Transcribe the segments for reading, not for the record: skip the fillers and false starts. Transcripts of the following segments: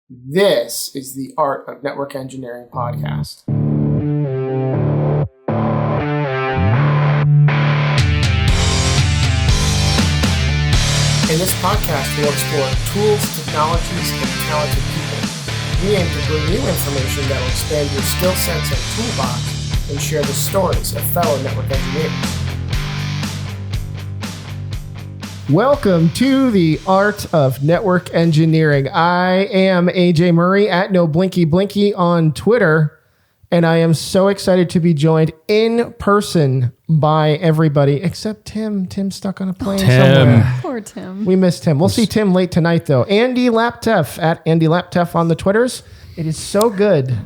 This is the Art of Network Engineering podcast. In this podcast, we'll explore tools, technologies, and talented people. We aim to bring you information that will expand your skill sets and toolbox and share the stories of fellow network engineers. Welcome to the Art of Network Engineering. I am AJ Murray at NoBlinkyBlinky on Twitter, and I am so excited to be joined in person by everybody except Tim. Tim's stuck on a plane somewhere. Poor Tim. We missed Tim. We'll see Tim late tonight, though. Andy Laptev at Andy Laptev on the Twitters. It is so good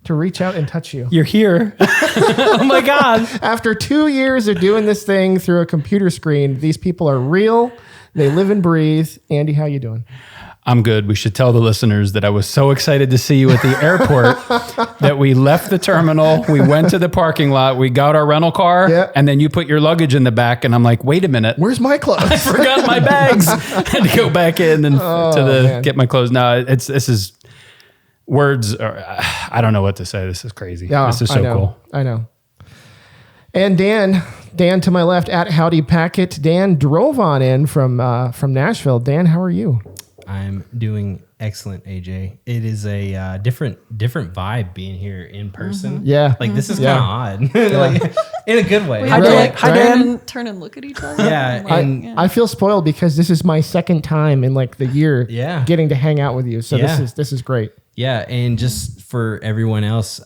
to reach out and touch you. You're here. Oh my God. After 2 years of doing this thing through a computer screen, these people are real. They live and breathe. Andy, how you doing? I'm good. We should tell the listeners that I was so excited to see you at the airport that we left the terminal. We went to the parking lot. We got our rental car, and then you put your luggage in the back. And I'm like, wait a minute. Where's my clothes? I forgot my bags. I had to go back in and get my clothes. No, this is words. I don't know what to say. This is crazy. Yeah, this is so cool. I know. And Dan to my left at Howdy Packet. Dan drove on in from Nashville. Dan, how are you? I'm doing excellent, AJ. It is a different vibe being here in person. Mm-hmm. Yeah. Like this is kind of odd. Like, in a good way. We had to turn and look at each other. Yeah. I feel spoiled because this is my second time in like the year getting to hang out with you. So this is great. Yeah. And just for everyone else,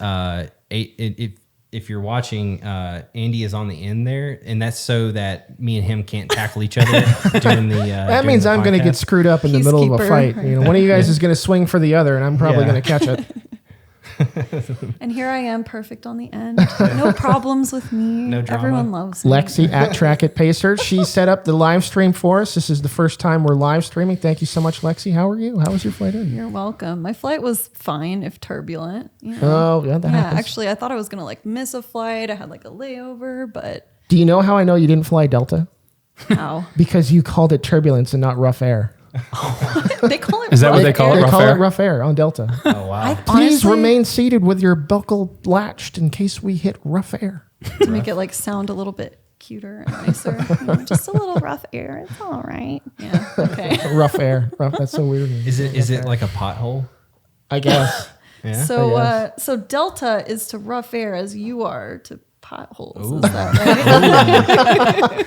if you're watching, Andy is on the end there, and that's so that me and him can't tackle each other during the. That means I'm going to get screwed up in the middle of a fight. You know, one of you guys is going to swing for the other, and I'm probably going to catch it. And here I am, perfect on the end. No problems with me. No drama. Everyone loves me. Lexi at Track It Pacer. She set up the live stream for us. This is the first time we're live streaming. Thank you so much, Lexi. How are you? How was your flight in? You're welcome. My flight was fine, if turbulent. You know. Oh, yeah, that happens. Actually, I thought I was going to miss a flight. I had a layover, but... Do you know how I know you didn't fly Delta? How? Because you called it turbulence and not rough air. They call it. Is that what they call it? They call it rough air on Delta. Oh wow! Please remain seated with your buckle latched in case we hit rough air. To make it sound a little bit cuter and nicer. Just a little rough air. It's all right. Yeah. Okay. Rough air. That's so weird. Is it like a pothole? I guess. Yeah. So Delta is to rough air as you are to potholes. Ooh. Is that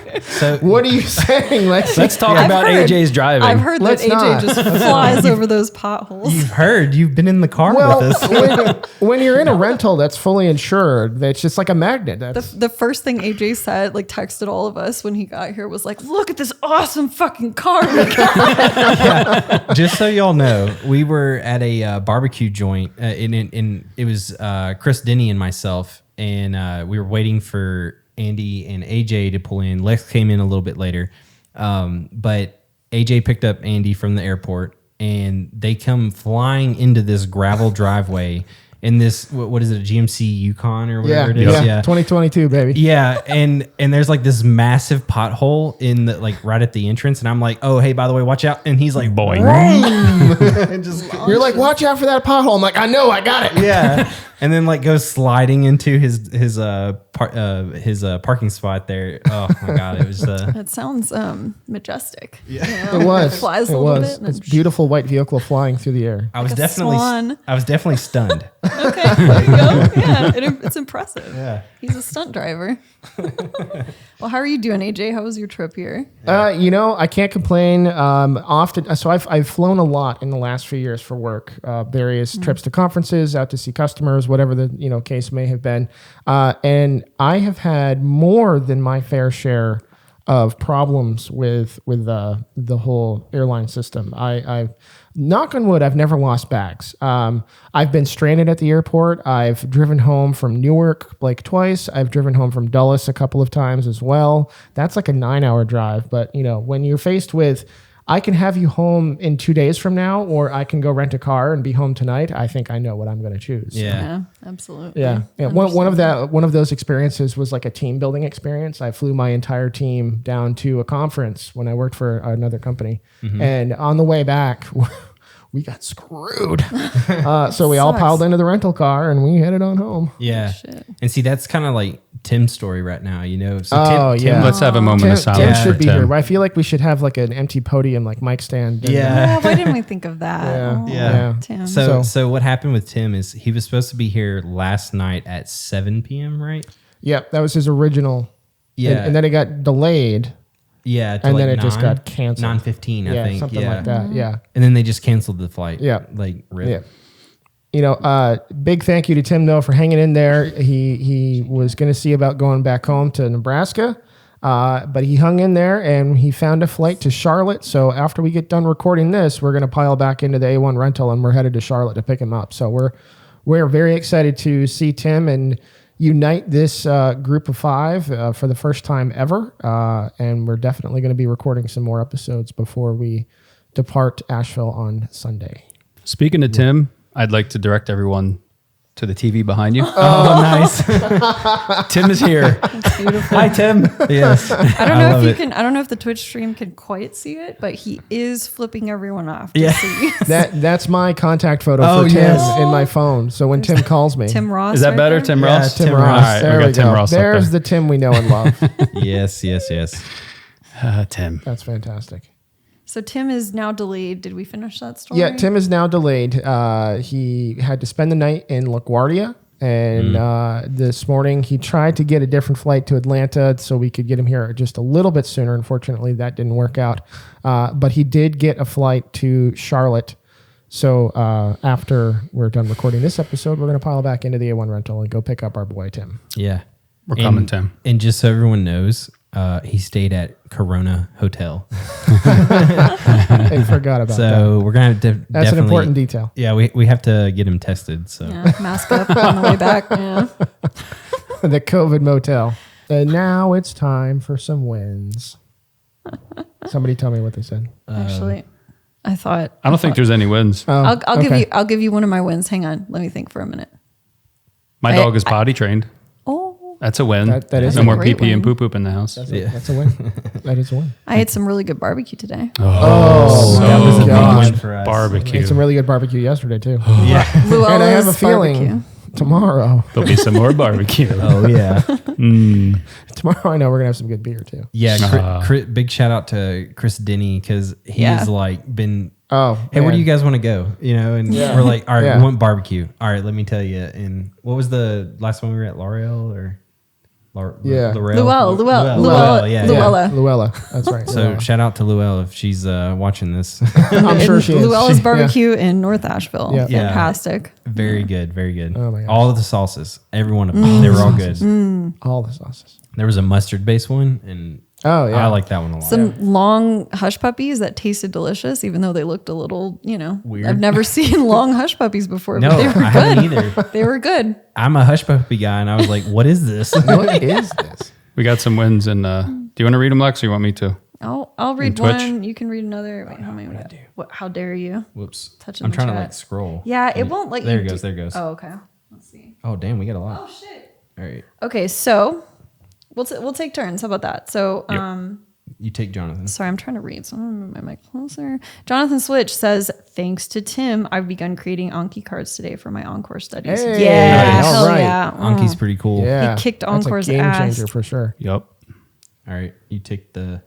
right? So what are you saying, Lexi? Let's talk about AJ's driving. I've heard that AJ just flies over those potholes. You've been in the car with us. when you're in a rental that's fully insured, that's just like a magnet. The first thing AJ said, texted all of us when he got here was look at this awesome fucking car. Just so y'all know, we were at a barbecue joint and it was Chris Denny and myself. And we were waiting for Andy and AJ to pull in. Lex came in a little bit later. But AJ picked up Andy from the airport, and they come flying into this gravel driveway in this, what is it, a GMC Yukon or whatever it is? Yeah, 2022, baby. Yeah, and there's this massive pothole in the right at the entrance, and I'm like, oh, hey, by the way, watch out. And he's like, boing. You're like, watch out for that pothole. I'm like, I know, I got it. Yeah. And then goes sliding into his parking spot there. Oh my God, it was. It sounds majestic. Yeah, it was. It flies a little bit. It's a beautiful white vehicle flying through the air. I was definitely stunned. Okay, there you go. Yeah, it's impressive. Yeah, he's a stunt driver. Well, how are you doing, AJ? How was your trip here? I can't complain. Often, so I've flown a lot in the last few years for work. Various trips to conferences, out to see customers, whatever the case may have been, and I have had more than my fair share of problems with the whole airline system. I've knock on wood, I've never lost bags. I've been stranded at the airport. I've driven home from Newark twice. I've driven home from Dulles a couple of times as well. That's a 9-hour drive. But when you're faced with, I can have you home in 2 days from now, or I can go rent a car and be home tonight, I think I know what I'm going to choose. Yeah, absolutely. Yeah. One of those experiences was a team building experience. I flew my entire team down to a conference when I worked for another company, and on the way back, we got screwed. So we all Sucks. piled into the rental car and we headed on home. Yeah. Shit. And see, that's kind of like Tim's story right now, you know? So Oh, Tim, yeah. Let's have a moment Tim, of silence Tim for should be Tim. here. I feel like we should have like an empty podium, like mic stand. and, Yeah. Why didn't we think of that? Yeah. Oh, Yeah. Tim. So what happened with Tim is he was supposed to be here last night at 7 p.m., right? Yeah, that was his original. Yeah. And then it got delayed. Yeah. to And like then it just got canceled. 9:15, I Yeah, think. something yeah. like that. Yeah. And then they just canceled the flight. Yeah. Like, rip. Yeah. You know, big thank you to Tim though for hanging in there. He was going to see about going back home to Nebraska, but he hung in there and he found a flight to Charlotte. So after we get done recording this, we're going to pile back into the A1 rental and we're headed to Charlotte to pick him up. So we're very excited to see Tim and unite this group of 5 for the first time ever. And we're definitely going to be recording some more episodes before we depart Asheville on Sunday. Speaking of Tim, I'd like to direct everyone to the TV behind you. Oh, nice. Tim is here. Beautiful. Hi, Tim. Yes. I don't know if love you it. can. I don't know if the Twitch stream can quite see it, but he is flipping everyone off. To Yeah. see. That's my contact photo Oh, for Tim yes. in my phone. So when Tim calls me, Tim Ross. Is that right better, there? Tim Yeah, Ross? Tim Tim Ross. Ross. All right, There we we got Tim go. Ross up There's there. the Tim we know and love. Yes. Tim. That's fantastic. So Tim is now delayed. Did we finish that story? Yeah, Tim is now delayed. He had to spend the night in LaGuardia. And this morning he tried to get a different flight to Atlanta so we could get him here just a little bit sooner. Unfortunately, that didn't work out. But he did get a flight to Charlotte. So after we're done recording this episode, we're going to pile back into the A1 rental and go pick up our boy Tim. Yeah. We're coming, Tim. And just so everyone knows, he stayed at Corona Hotel. I forgot about that. So we're going to That's an definitely, important detail. Yeah, we have to get him tested. So Yeah, mask up on the way back. Yeah. The COVID motel. And now it's time for some wins. Somebody tell me what they said. Actually, I thought I don't think there's any wins. Oh, I'll give you one of my wins. Hang on, let me think for a minute. My I- dog is potty trained. Oh, That's a win. That is no a more great pee and win. poop in the house. That's a win. That is a win. I ate some really good barbecue today. Oh, that was a big gosh. win for us. Barbecue. Ate some really good barbecue yesterday too. Yeah. Luella's And I have a feeling barbecue. tomorrow. There'll be some more barbecue. Oh yeah. Tomorrow I know we're gonna have some good beer too. Yeah. Big shout out to Chris Denny because he's Yeah. like been. Oh, Hey, where do man. you guys want to go? You know, and Yeah. we're like, all right, Yeah. we want barbecue. All right, let me tell you. And what was the last one we were at? L'Oreal or? Yeah. Luella. Yeah. Luella. Luella. That's right. So shout out to Luella if she's watching this. I'm sure she is. Luella's She- yeah. barbecue in North Asheville. Yeah. Yeah. Fantastic. Very good, very good. Oh my gosh. All of the sauces, every one of them, they were all good. All the sauces. There was a mustard based one, and Oh yeah. I like that one a lot. Some long hush puppies that tasted delicious, even though they looked a little, Weird. I've never seen long hush puppies before, no, but they were I haven't good. either. They were good. I'm a hush puppy guy, and I was like, "What is this?" What is this? We got some wins. And do you want to read them, Lex, or you want me to? I'll read Twitch? one. You can read another. Wait, how many we got? What? How dare you? Whoops. Touching I'm the trying to chat. like scroll. Yeah, it won't let There you. it goes. There it goes. Oh, okay. Let's see. Oh, damn, we got a lot. Oh shit. All right, Okay, so we'll take turns. How about that? So you take Jonathan. sorry, I'm trying to read, so I'm gonna move my mic closer. Jonathan Switch says, "Thanks to Tim, I've begun creating Anki cards today for my Encore studies." Hey, yeah, nice. hell All right. yeah. Anki's pretty cool. Yeah. He kicked That's Encore's a game ass. changer for sure. Yep. All right, you take the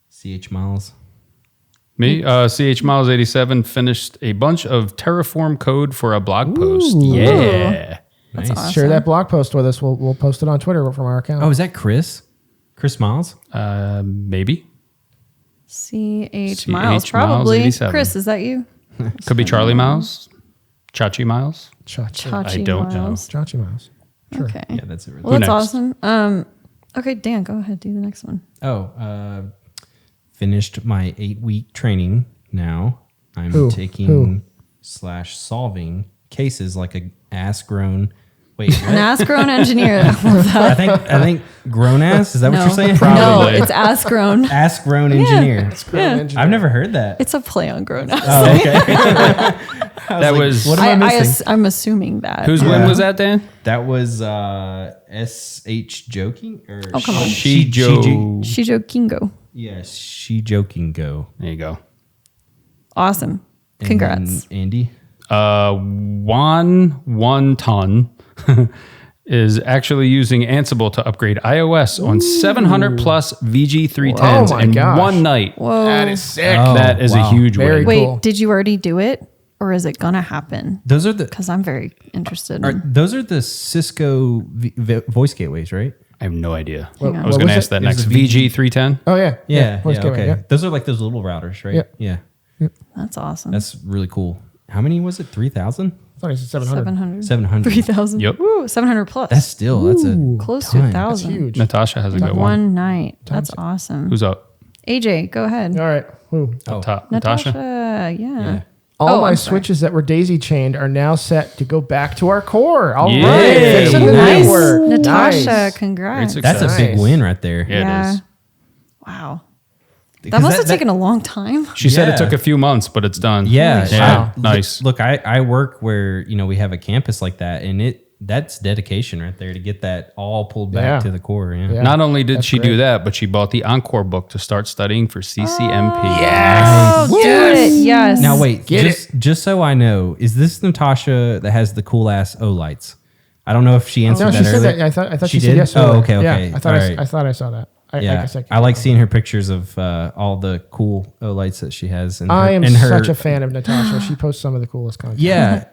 CH Miles. Me, CH Miles 87 finished a bunch of Terraform code for a blog post. Yeah. Nice. awesome. Share that blog post with us. We'll post it on Twitter from our account. Oh, is that Chris? Chris Miles? Maybe. CH CH Miles, Miles probably. 87. Chris, is that you? Could be Charlie Miles. Chachi Miles. Chachi. Chachi don't know. Miles. Chachi Mouse. Sure. Okay. Yeah, that's it. Well, that's next? awesome. Okay, Dan, go ahead. Do the next one. Finished my 8-week training now. I'm Who? taking / solving cases like a ass grown. Wait, An what? ass-grown engineer. I love that. I think grown ass. Is that what No. you're saying? No, Probably. it's ass-grown. Ass grown engineer. Yeah. I've never heard that. It's a play on grown ass. Oh, okay. That was. what am I missing? I'm assuming that. Whose win was that, Dan? That was SH joking or Oh, come on. Shijo. Shijo Kingo. Yeah, she joking go. There you go. Awesome. And Congrats. then Andy. Juan One Ton is actually using Ansible to upgrade iOS on 700 plus VG310s Oh my in gosh. one night. Whoa. That is sick. Oh, That is wow. a huge Very win. Wait, cool. did you already do it? Or is it going to happen? Those are the Because I'm very interested. those are the Cisco voice gateways, right? I have no idea. What- I was what going to was ask it? that It was next. a VG. VG310? Oh yeah. Yeah, Voice gateway, okay. yeah. Those are like those little routers, right? Yeah. Yeah. That's awesome. That's really cool. How many was it? 3,000? I thought he said 700. 700. 700. 3,000. Yep. Woo, 700 plus. That's a close ton. to That's 1,000. huge. Natasha has a good one. One night. That's awesome. Who's up? AJ, go ahead. All right. Woo. Up top. Natasha. Natasha? Yeah. All Oh, my I'm sorry. switches that were daisy chained are now set to go back to our core. All right, Yay. fixing the Nice. network. Natasha, Nice. congrats. Great That's a big Nice. win right there. Yeah, it is. Wow. That Because must have taken a long time. She said Yeah. it took a few months, but it's done. Yeah. Yeah. Wow. Nice. Look, I work where, we have a campus like that, and that's dedication right there to get that all pulled back Yeah. to the core. Yeah. Yeah. Not only did That's she great. do that, but she bought the Encore book to start studying for CCMP. Oh, do it. Yes. Now wait, Get just so I know, is this Natasha that has the cool ass O lights? I don't know if she answered No, that she said earlier. that. I thought She she said did? yes. Oh, earlier. okay, okay. Yeah, I thought All I right. thought I saw that. I Yeah, guess I like seeing her pictures of all the cool O lights that she has. And I am and her, such a fan of Natasha. She posts some of the coolest content. Yeah,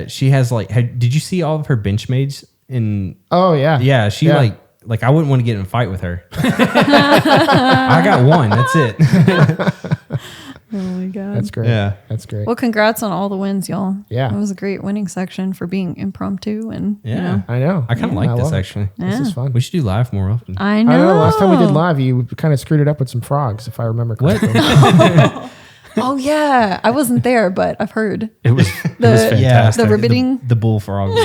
she has did you see all of her Benchmades? Oh yeah. Yeah, she Yeah. like I wouldn't want to get in a fight with her. I got one. That's it. Oh my God. That's great. Yeah. That's great. Well, congrats on all the wins, y'all. Yeah. It was a great winning section for being impromptu and, Yeah. I know. I kind of I like this love it. actually. This is fun. We should do live more often. I I know. know. Last time we did live, you kind of screwed it up with some frogs, if I remember What? correctly. Oh, yeah. I wasn't there, but I've heard. It was The, fantastic. the riveting. the bullfrog.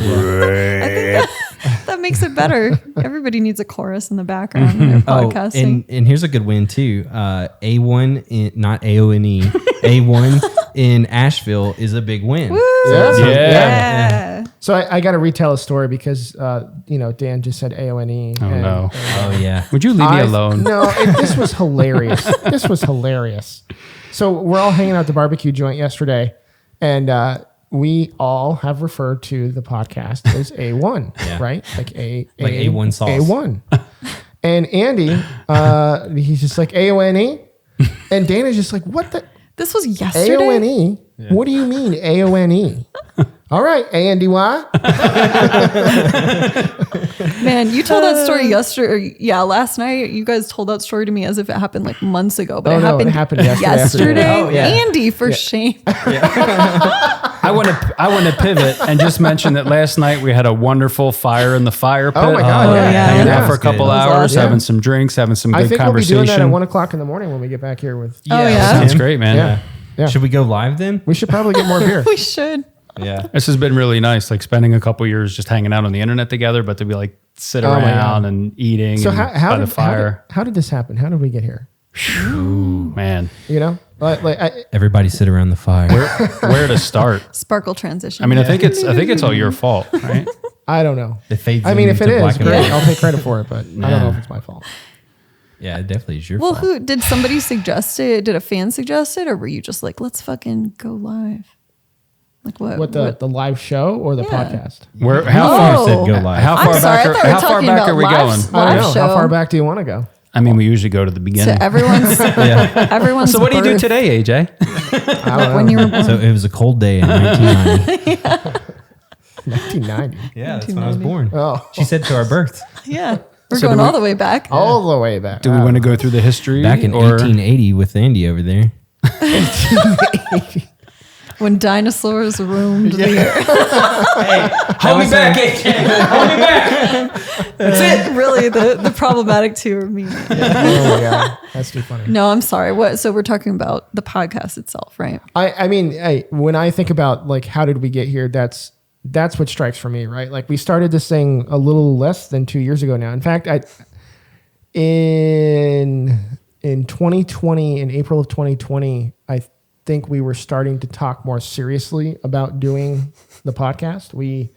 That makes it better. Everybody needs a chorus in the background when they're podcasting. and here's a good win too. A1 in, not AONE. A1 in Asheville is a big win. Yeah. yeah. So I got to retell a story because Dan just said AONE. Oh, no. Oh yeah. Would you leave me alone? No, this was hilarious. This was hilarious. So we're all hanging out at the barbecue joint yesterday, and we all have referred to the podcast as A1, Yeah. right? Like Like A1 sauce. A1. And Andy, he's just like AONE, and Dana's just like, what the This was yesterday. AONE? What do you mean AONE? All right, ANDY. Man, you told that story yesterday. Yeah, last night. You guys told that story to me as if it happened like months ago, but Oh, it no, it happened, happened yesterday. yesterday. Oh, yeah. Andy, for shame. I want to pivot and just mention that last night we had a wonderful fire in the fire pit. Oh my God, yeah. yeah. Hanging Yeah. out for a couple That was hours, awesome. having some drinks, having some I good think we'll be conversation. doing that at 1 o'clock in the morning when we get back here with. Oh, yeah. Sounds great, man. Yeah. Yeah. Should we go live then? We should probably get more beer. We should. Yeah. This has been really nice, like spending a couple years just hanging out on the internet together, but to be like sit Oh my around God. and eating So and how by did the fire. how did this happen? How did we get here? Man, You know, Everybody sit around the fire. where to start? Sparkle transition. I mean, I think it's all your fault, right? I don't know. It fades I mean, if it into is, black and great. white. I'll take credit for it, but I don't know if it's my fault. Yeah, it definitely is your well, fault. who did somebody suggest it? Did a fan suggest it, or were you just like, let's fucking go live? Like what? What the live show or the podcast? Where How far Oh. said go live? how I'm far sorry, I back thought we were how far talking back about are we live going? stuff. I don't Live know. show. How far back do you want to go? I mean, we usually go to the So beginning. everyone's Yeah. everyone's. So what do you do birth today, AJ? I don't know. when you were born? So it was a cold day in 1990. 1990. Yeah, that's when I was born. Oh, She said to our birth. Yeah, we're So going do we- all the way back. all the way back. Do we want to go through the history? Back in or 1880 with Andy over there. When dinosaurs roamed the earth. hold me back, AJ. Hold me back. That's it. Really, the problematic two are me. Oh my God, that's too funny. No, I'm sorry. What? So we're talking about the podcast itself, right? I mean, when I think about like how did we get here, that's what strikes for me, right? Like we started this thing a little less than 2 years ago now. In fact, in 2020, in April of 2020, I think we were starting to talk more seriously about doing the podcast. We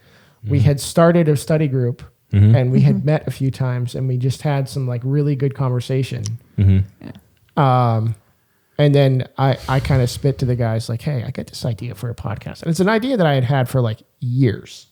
had started a study group and we had met a few times and we just had some like really good conversation. And then I kind of spit to the guys like, hey, I got this idea for a podcast. And it's an idea that I had for like years,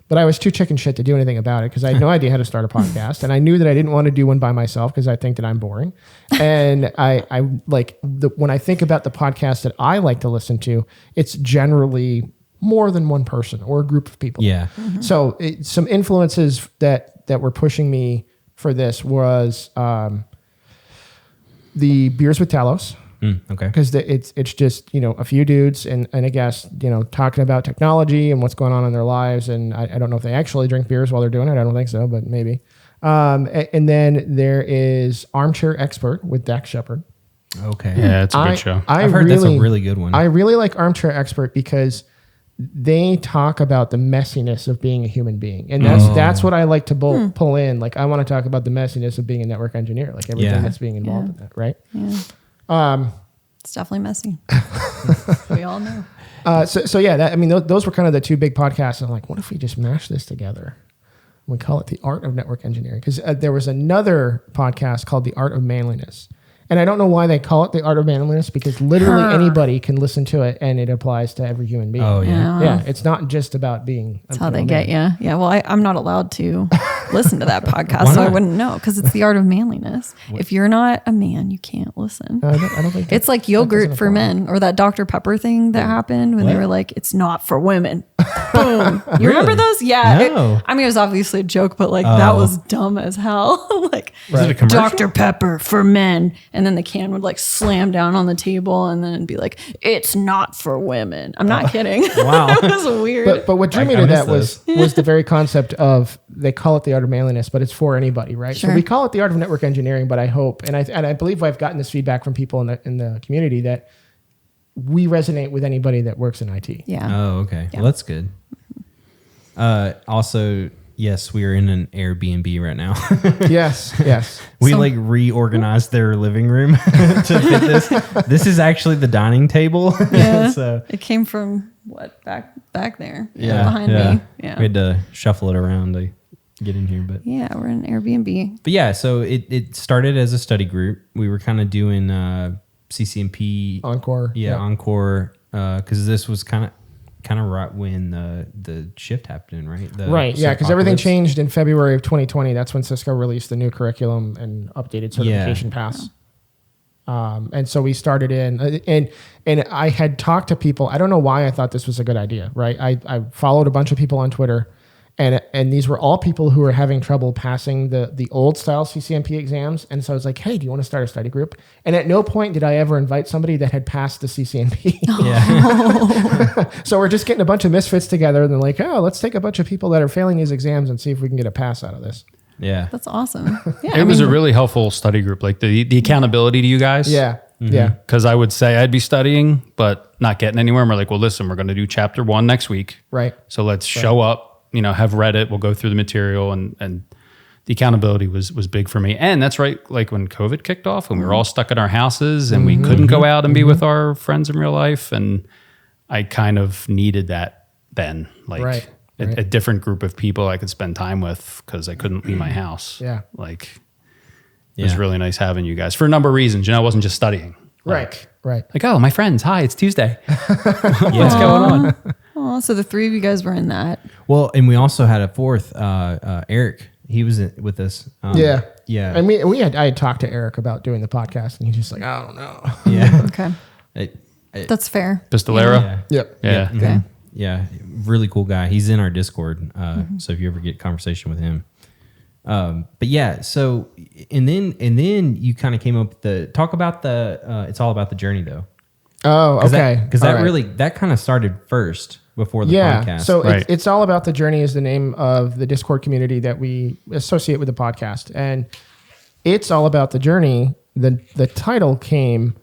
but I was too chicken shit to do anything about it because I had no idea how to start a podcast. And I knew that I didn't want to do one by myself because I think that I'm boring. And I like when I think about the podcast that I like to listen to, it's generally more than one person or a group of people. Yeah. So some influences that were pushing me for this was the Beers with Talos. Okay. Because it's just, a few dudes and a guest, talking about technology and what's going on in their lives. And I don't know if they actually drink beers while they're doing it. I don't think so, but maybe. And then there is Armchair Expert with Dax Shepard. Okay. Yeah, it's a good show. I've heard that's a really good one. I really like Armchair Expert because they talk about the messiness of being a human being. And that's what I like to pull in. Like, I want to talk about the messiness of being a network engineer, like everything that's being involved in that, right? Yeah. It's definitely messy. We all know. So yeah, those were kind of the two big podcasts. I'm like, what if we just mash this together? We call it The Art of Network Engineering, because there was another podcast called The Art of Manliness. And I don't know why they call it The Art of Manliness, because literally anybody can listen to it and it applies to every human being. Oh, yeah. Yeah, it's not just about being... That's how they get you. Yeah, well, I'm not allowed to listen to that podcast, so I wouldn't know, because it's The Art of Manliness. If you're not a man, you can't listen. I don't think it's like yogurt for men, or that Dr. Pepper thing that happened when they were like, it's not for women. Boom. You remember those? Yeah. No. It was obviously a joke, but like that was dumb as hell. Like, Is it a commercial? Dr. Pepper for men. And then the can would like slam down on the table and then be like, it's not for women. I'm not kidding. Wow. It was weird. But what drew me to that was the very concept of, they call it The Art of Manliness, but it's for anybody, right? Sure. So we call it The Art of Network Engineering, but I hope, and I believe I've gotten this feedback from people in the community, that we resonate with anybody that works in IT. Yeah. Oh, okay. Well, that's good. Also, yes, we are in an Airbnb right now. Yes. We reorganized their living room to fit this. This is actually the dining table. Yeah. So it came from back there. yeah, Behind me. Yeah. We had to shuffle it around to get in here, but Yeah, we're in Airbnb. But yeah, so it started as a study group. We were kind of doing CCNP Encore. Yeah, Encore, because this was kind of right when the shift happened, right? Right, yeah, because everything changed in February of 2020. That's when Cisco released the new curriculum and updated certification paths. And so we started in, and I had talked to people. I don't know why I thought this was a good idea, right? I followed a bunch of people on Twitter, and these were all people who were having trouble passing the old style CCNP exams. And so I was like, hey, do you want to start a study group? And at no point did I ever invite somebody that had passed the CCNP. Yeah. So we're just getting a bunch of misfits together, and they're like, oh, let's take a bunch of people that are failing these exams and see if we can get a pass out of this. Yeah. That's awesome. Yeah, It was a really helpful study group, like the accountability to you guys. Yeah. Mm-hmm. Yeah. Because I would say I'd be studying, but not getting anywhere. And we're like, well, listen, we're going to do chapter 1 next week. Right. So let's show up, have read it. We'll go through the material, and the accountability was big for me. And that's right. Like when COVID kicked off, when we were all stuck in our houses and we couldn't go out and be with our friends in real life. And I kind of needed that then, like a different group of people I could spend time with, because I couldn't leave my house. Yeah. Like it was really nice having you guys for a number of reasons. I wasn't just studying. Right. Like, oh, my friends. Hi, it's Tuesday. What's going on? Oh, so the three of you guys were in that. Well, and we also had a fourth, Eric. He was with us. Yeah. Yeah. And I had talked to Eric about doing the podcast, and he's just like, I don't know. Yeah. Okay. That's fair. Pistolero. Yeah. Yep. Yeah. Okay. Yeah, really cool guy. He's in our Discord, so if you ever get conversation with him. But yeah, so and then you kind of came up with talk about it's all about the journey though. Oh, okay. Because that kind of started first before the podcast. So it's all about the journey is the name of the Discord community that we associate with the podcast, and it's all about the journey. The title came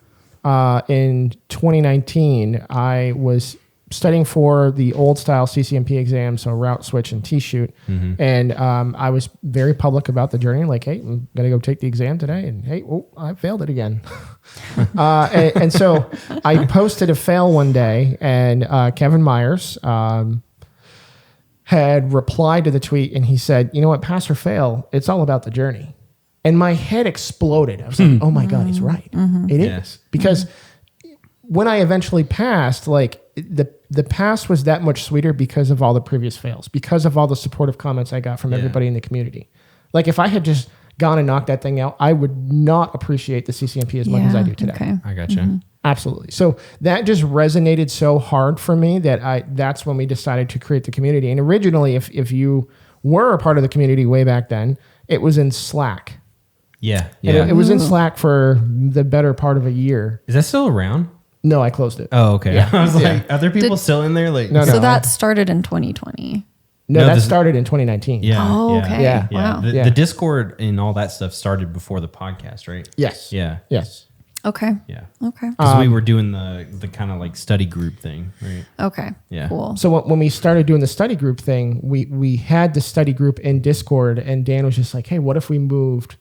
in 2019. I was studying for the old style CCNP exam, so route switch and T-shoot. And I was very public about the journey, like, hey, I'm going to go take the exam today. And hey, I failed it again. and so I posted a fail one day, and Kevin Myers had replied to the tweet, and he said, you know what, pass or fail, it's all about the journey. And my head exploded. I was like, oh my God, he's right. It is. Because when I eventually passed, like the pass was that much sweeter because of all the previous fails, because of all the supportive comments I got from everybody in the community. Like if I had just gone and knocked that thing out, I would not appreciate the CCNP as much as I do today. Okay. I gotcha. Absolutely. So that just resonated so hard for me that that's when we decided to create the community. And originally, if you were a part of the community way back then, it was in Slack. Yeah. And it was in Slack for the better part of a year. Is that still around? No, I closed it. Oh, okay. Yeah. I was like, are there people still in there? Like, No. So that started in 2020. No, No, that this- started in 2019. Yeah. Oh, yeah. okay. Yeah. Wow. The, Yeah. the Discord and all that stuff started before the podcast, right? Yes. Yeah. Yes. Okay. Yeah. Okay. Because we were doing the kind of like study group thing, right? Okay. Yeah. Cool. So when we started doing the study group thing, we had the study group in Discord, and Dan was just like, hey, what if we moved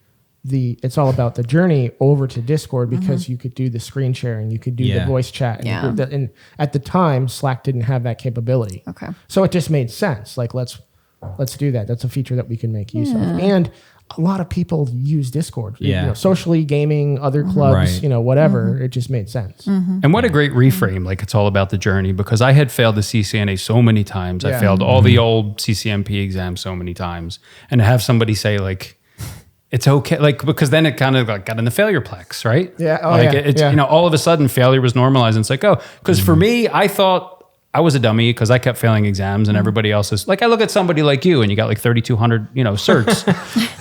it's all about the journey over to Discord, because you could do the screen sharing, you could do the voice chat. And, Yeah. and at the time, Slack didn't have that capability. Okay. So it just made sense. Like, let's do that. That's a feature that we can make use of. And a lot of people use Discord. Yeah. Socially, gaming, other clubs, Right. whatever. It just made sense. And what a great reframe. Like it's all about the journey, because I had failed the CCNA so many times. I Yeah. failed all the old CCMP exams so many times. And to have somebody say like, it's okay. Like, because then it kind of like got in the failure plex, right? Yeah. Oh, like yeah. it's, Yeah. all of a sudden failure was normalized. And it's like, oh, because for me, I thought I was a dummy because I kept failing exams, and everybody else is like, I look at somebody like you and you got like 3,200, certs.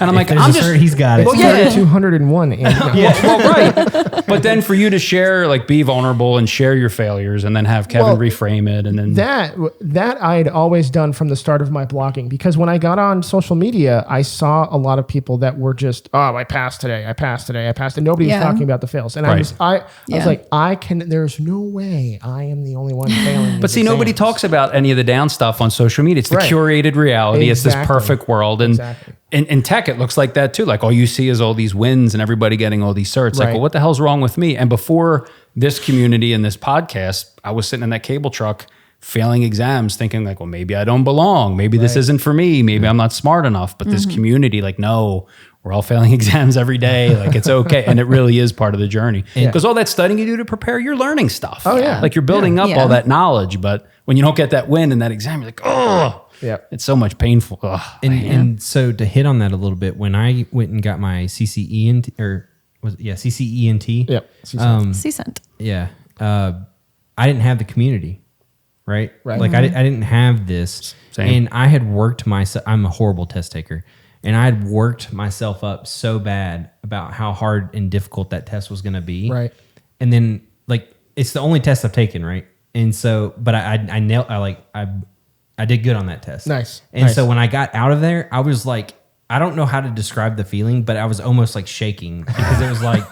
And I'm like, There's I'm a just, cert, he's got it. Well, yeah, 201. And, well, right. But then for you to share, like be vulnerable and share your failures, and then have Kevin Well, reframe it. And then that I had always done from the start of my blogging, because when I got on social media, I saw a lot of people that were just, I passed today, and nobody was talking about the fails. And I was like, there's no way I am the only one failing. But see, nobody talks about any of the down stuff on social media. It's the Right. curated reality. It's this Exactly. perfect world. And Exactly. in tech, it looks like that too. Like all you see is all these wins and everybody getting all these certs. Like, Right. well, what the hell's wrong with me? And before this community and this podcast, I was sitting in that cable truck failing exams, thinking like, well, maybe I don't belong. Maybe this isn't for me. Maybe I'm not smart enough. But this community, like, no, we're all failing exams every day. Like, it's okay. And it really is part of the journey. Because all that studying you do to prepare, you're learning stuff. Oh, yeah. Like you're building up Yeah. all that knowledge. But when you don't get that win in that exam, you're like, oh, Yep. it's so much painful. Ugh. And so to hit on that a little bit, when I went and got my CCENT, or CCENT. Yep. CSENT. Yeah. I didn't have the community, right? Right. Like I didn't have this. Same. And I had worked myself, I'm a horrible test taker. And I had worked myself up so bad about how hard and difficult that test was going to be. Right. And then like, it's the only test I've taken, right? And so, but I did good on that test. Nice. And Nice. so when I got out of there, I was like, I don't know how to describe the feeling, but I was almost like shaking because it was like,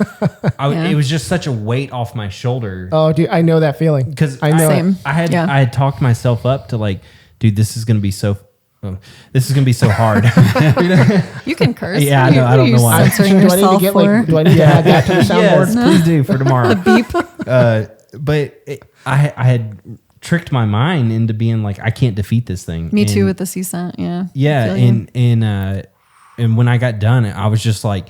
it was just such a weight off my shoulder. Oh, dude, I know that feeling. Because I know. Same. I had Yeah. I had talked myself up to like, dude, this is gonna be so hard. You can curse. Yeah, I What know, I are don't you know why. censoring Do I need to yourself get for? do I need to add that to the soundboard? Yes, please do for tomorrow. Beep. I had tricked my mind into being like, I can't defeat this thing. Me too And- with the CSENT. Yeah. Yeah, I feel you. and when I got done, I was just like,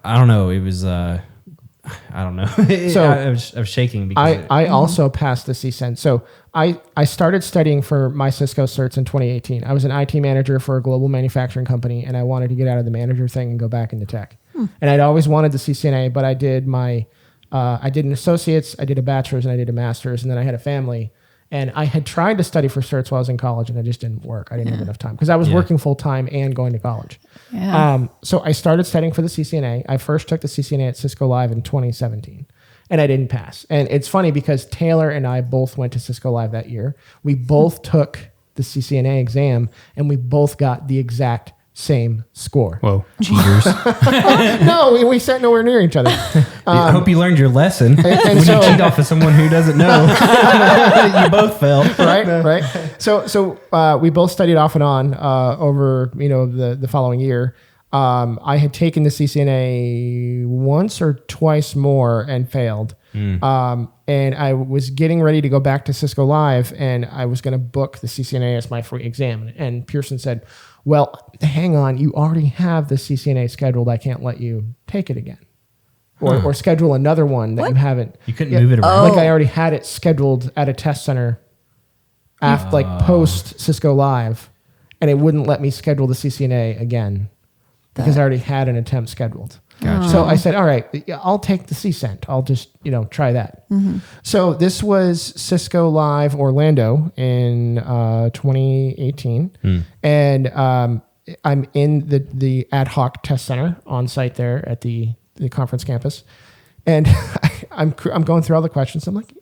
I don't know. It was I don't know. So, I was shaking because I also passed the CSENT. So I started studying for my Cisco certs in 2018. I was an IT manager for a global manufacturing company, and I wanted to get out of the manager thing and go back into tech. And I'd always wanted the CCNA, but I did an associate's, I did a bachelor's, and I did a master's, and then I had a family. And I had tried to study for certs while I was in college, and it just didn't work. I didn't have enough time because I was working full time and going to college. Yeah. So I started studying for the CCNA. I first took the CCNA at Cisco Live in 2017, and I didn't pass. And it's funny because Taylor and I both went to Cisco Live that year. We both took the CCNA exam, and we both got the exact same score. Whoa. cheaters. No, we sat nowhere near each other. I hope you learned your lesson. and when so- you cheat off of someone who doesn't know, you both fell. Right. So we both studied off and on over the following year. I had taken the CCNA once or twice more and failed. And I was getting ready to go back to Cisco Live, and I was going to book the CCNA as my free exam. And Pearson said, "Well, hang on, you already have the CCNA scheduled. I can't let you take it again." or schedule another one that you haven't. You couldn't move it around. Like I already had it scheduled at a test center after like post Cisco Live, and it wouldn't let me schedule the CCNA again because I already had an attempt scheduled. Gotcha. So I said, all right, I'll take the CCENT. I'll just, try that. So this was Cisco Live Orlando in 2018. And I'm in the ad hoc test center on site there at the conference campus. And I'm going through all the questions. I'm like,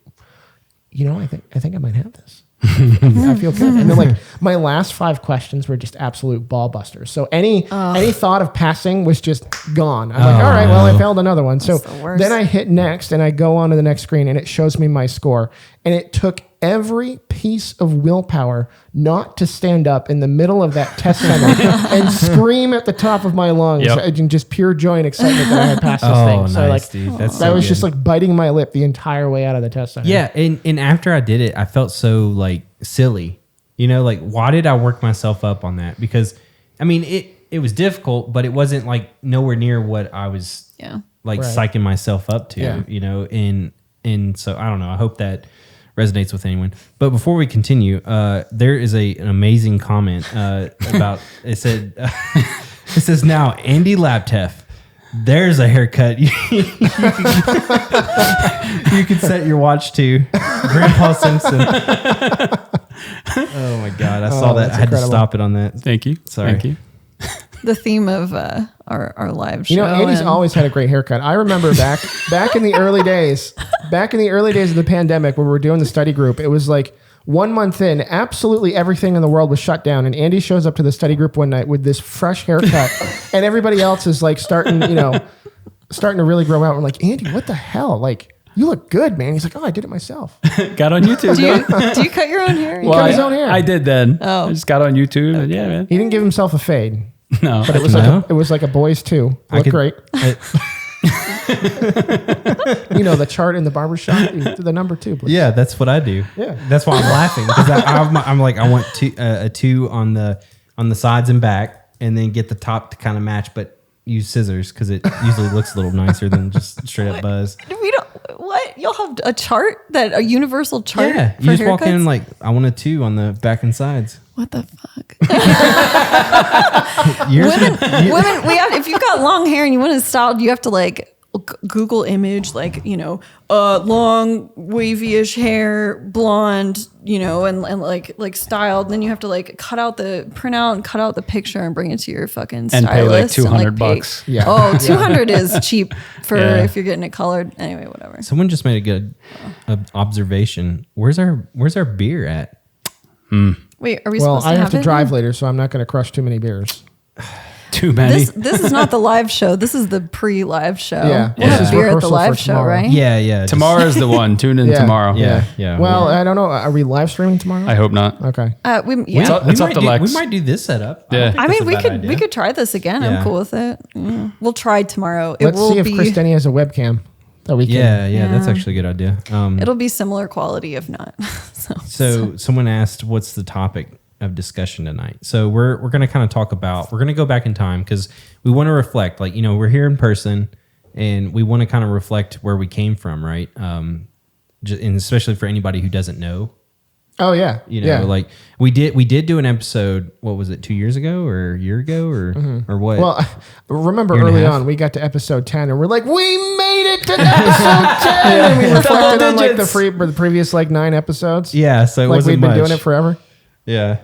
I think I might have this. I feel good. And then like my last 5 questions were just absolute ball busters. So any thought of passing was just gone. I'm like, all right, well, I failed another one. So then I hit next and I go on to the next screen and it shows me my score. And it took every piece of willpower not to stand up in the middle of that test center and scream at the top of my lungs in just pure joy and excitement that I had passed this thing. So nice, like dude. That's that so was good. just like biting my lip the entire way out of the test center. Yeah, and after I did it, I felt so like silly. Like why did I work myself up on that? Because I mean it was difficult, but it wasn't like nowhere near what I was psyching myself up to, and so I don't know. I hope that resonates with anyone. But before we continue, there is an amazing comment about it said it says now Andy Laptev. There's a haircut you could set your watch to. Grandpa Simpson. Oh my God. I saw that. I had to stop it on that. Thank you. Sorry. Thank you. The theme of our live show. Andy's always had a great haircut. I remember back in the early days of the pandemic when we were doing the study group, it was like 1 month in, absolutely everything in the world was shut down. And Andy shows up to the study group one night with this fresh haircut and everybody else is like starting to really grow out. We're like, Andy, what the hell? Like, you look good, man. He's like, oh, I did it myself. Got on YouTube. Do you cut your own hair? He cut his own hair. I did then. Oh. I just got on YouTube. And yeah, man. He didn't give himself a fade. No. But it was like a boys too. Looked great. The chart in the barbershop, the number 2. Please. Yeah, that's what I do. Yeah. That's why I'm laughing. Because I'm like, I want a 2 on the sides and back, and then get the top to kind of match, but use scissors because it usually looks a little nicer than just straight up buzz. We don't. What? You'll have a universal chart? Yeah, for you just walk haircuts? in like, I want a 2 on the back and sides. What the fuck? Women, if you've got long hair and you want it styled, you have to like Google image, like, long wavy-ish hair, blonde, and like styled. Then you have to like print out and cut out the picture and bring it to your fucking stylist. And pay like $200. Yeah. Oh, 200 is cheap for if you're getting it colored. Anyway, whatever. Someone just made a good observation. Where's our beer at? Wait, are we Well, supposed to I have have to it drive now? later, so I'm not going to crush too many beers. Too many. This is not the live show. This is the pre-live show. Yeah. We'll This have is beer at the rehearsal live for show, tomorrow. right? Yeah. Tomorrow's the one. Tune in Yeah. tomorrow. Yeah. Well, I don't know. Are we live streaming tomorrow? I hope not. Okay. It's up to Lex. We might do this setup. Yeah. I mean, we could try this again. Yeah. I'm cool with it. Yeah. We'll try tomorrow. It Let's will see if be. Chris Denny has a webcam that we can. Yeah, that's actually a good idea. It'll be similar quality, if not. So someone asked, what's the topic of discussion tonight? So we're going to kind of talk about, we're going to go back in time because we want to reflect, like, we're here in person and we want to kind of reflect where we came from, right? And especially for anybody who doesn't know, Oh yeah. like we did do an episode, what was it, 2 years ago or a year ago or what? Well, remember Year and a early half? on we got to episode 10 and we're like, we made it to episode 10. And we reflected on like the previous like 9 episodes. Yeah, so it like wasn't we'd been much. doing it forever. Yeah.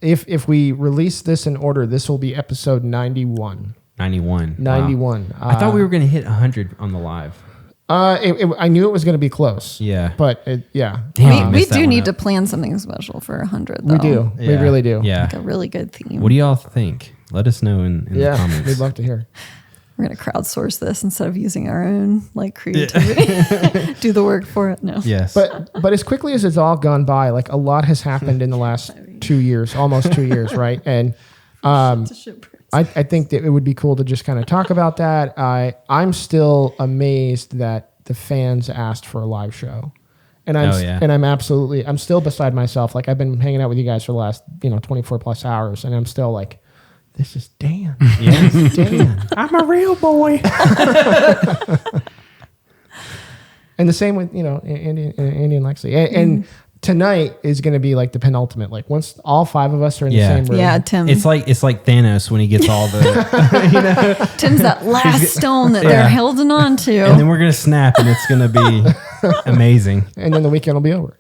If we release this in order, this will be episode 91. 91. 91. Wow. I thought we were going to hit 100 on the live. I knew it was going to be close. Yeah. But Damn, we I messed that do one need up. to plan something special for 100. Though. We do. We really do. Yeah. Like a really good theme. What do y'all think? Let us know in the Yeah. comments. We'd love to hear. We're gonna crowdsource this instead of using our own like creativity. Do the work for it. No. Yes. But as quickly as it's all gone by, like a lot has happened in the last 2 years, almost 2 years, right? And I think that it would be cool to just kind of talk about that. I'm still amazed that the fans asked for a live show. And I'm still beside myself. Like I've been hanging out with you guys for the last, 24 plus hours and I'm still like, this is Dan. Yeah. This is Dan. I'm a real boy. And the same with, Andy and Lexi. And tonight is going to be like the penultimate. Like once all 5 of us are in the same room. Yeah, Tim. It's like Thanos when he gets all the, Tim's that last stone that they're holding on to. and then we're gonna snap, and it's gonna be amazing. And then the weekend will be over.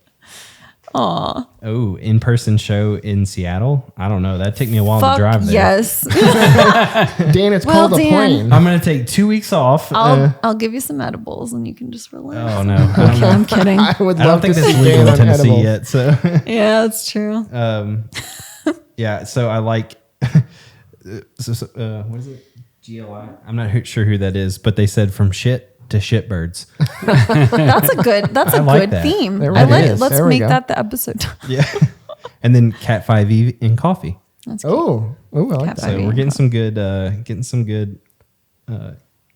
Aw. Oh, in-person show in Seattle? I don't know. That'd take me a while Fuck to drive there. yes. Dan, it's Well, called a Dan. plane. I'm gonna take 2 weeks off. I'll give you some edibles and you can just relax. Oh no, I don't know. I'm kidding. I would I love don't think to that's see legal Dan in on Tennessee edibles. yet. So, Yeah, that's true. yeah. So I like. What is it? GLI. I'm not sure who that is, but they said from shit to shitbirds. That's a like good that. theme. There I it like is. let's There we make go. that the episode. Yeah. And then Cat 5e in coffee. That's cute. Oh, I like Cat that. five. So we're getting some good.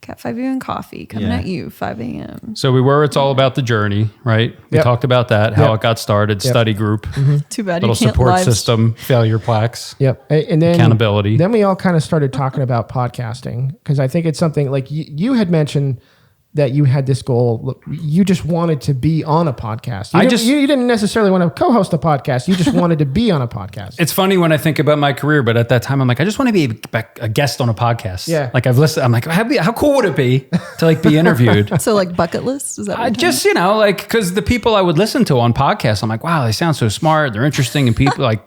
Cat 5 and coffee coming Yeah. at you 5 a.m. So it's all about the journey, right? We Yep. talked about that, how Yep. it got started, study group, Too bad little you can't support live. system, failure plaques. Yep. And then Accountability. Then we all kind of started talking about podcasting because I think it's something like you had mentioned that you had this goal. You just wanted to be on a podcast. You didn't necessarily want to co-host a podcast. You just wanted to be on a podcast. It's funny when I think about my career, but at that time I'm like, I just want to be a guest on a podcast. Yeah. Like I've listened. I'm like, how cool would it be to like be interviewed? So like bucket list? Is that what I you're just, like, because the people I would listen to on podcasts, I'm like, wow, they sound so smart. They're interesting. And people like,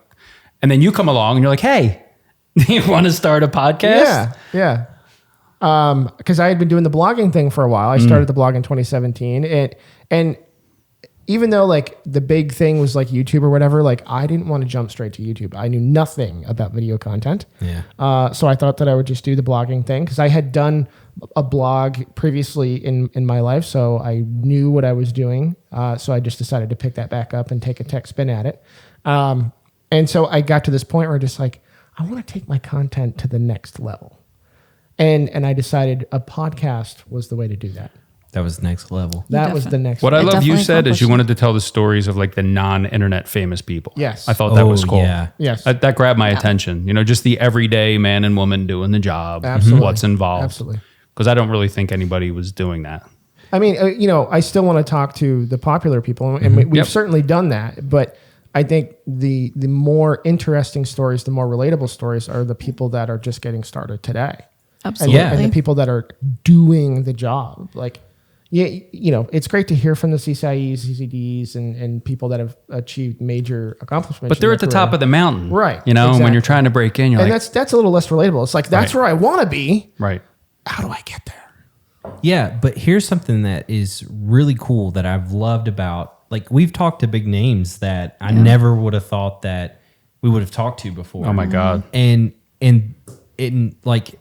and then you come along and you're like, hey, do you want to start a podcast? Yeah. Because I had been doing the blogging thing for a while. I started the blog in 2017. And even though like the big thing was like YouTube or whatever, like I didn't want to jump straight to YouTube. I knew nothing about video content. Yeah. So I thought that I would just do the blogging thing because I had done a blog previously in my life. So I knew what I was doing. So I just decided to pick that back up and take a tech spin at it. And so I got to this point where just like, I want to take my content to the next level. And I decided a podcast was the way to do that. That was next level. That was the next What I It love you definitely said is you accomplished wanted to tell the stories of like the non-internet famous people. Yes. I thought that Oh, was cool. yeah. Yes. That grabbed my attention. Just the everyday man and woman doing the job, Absolutely. what's involved. Absolutely. Because I don't really think anybody was doing that. I mean, I still want to talk to the popular people, and we've Yep. certainly done that. But I think the more interesting stories, the more relatable stories are the people that are just getting started today. Absolutely. And the people that are doing the job. Like, it's great to hear from the CCIEs, CCDs, and people that have achieved major accomplishments. But they're at the top of the mountain. Right, And when exactly. you're trying to break in, you're and like, that's a little less relatable. It's like, that's Right. where I want to be. right. How do I get there? Yeah, but here's something that is really cool that I've loved about, like, we've talked to big names that I never would have thought that we would have talked to before. Oh my God. And like,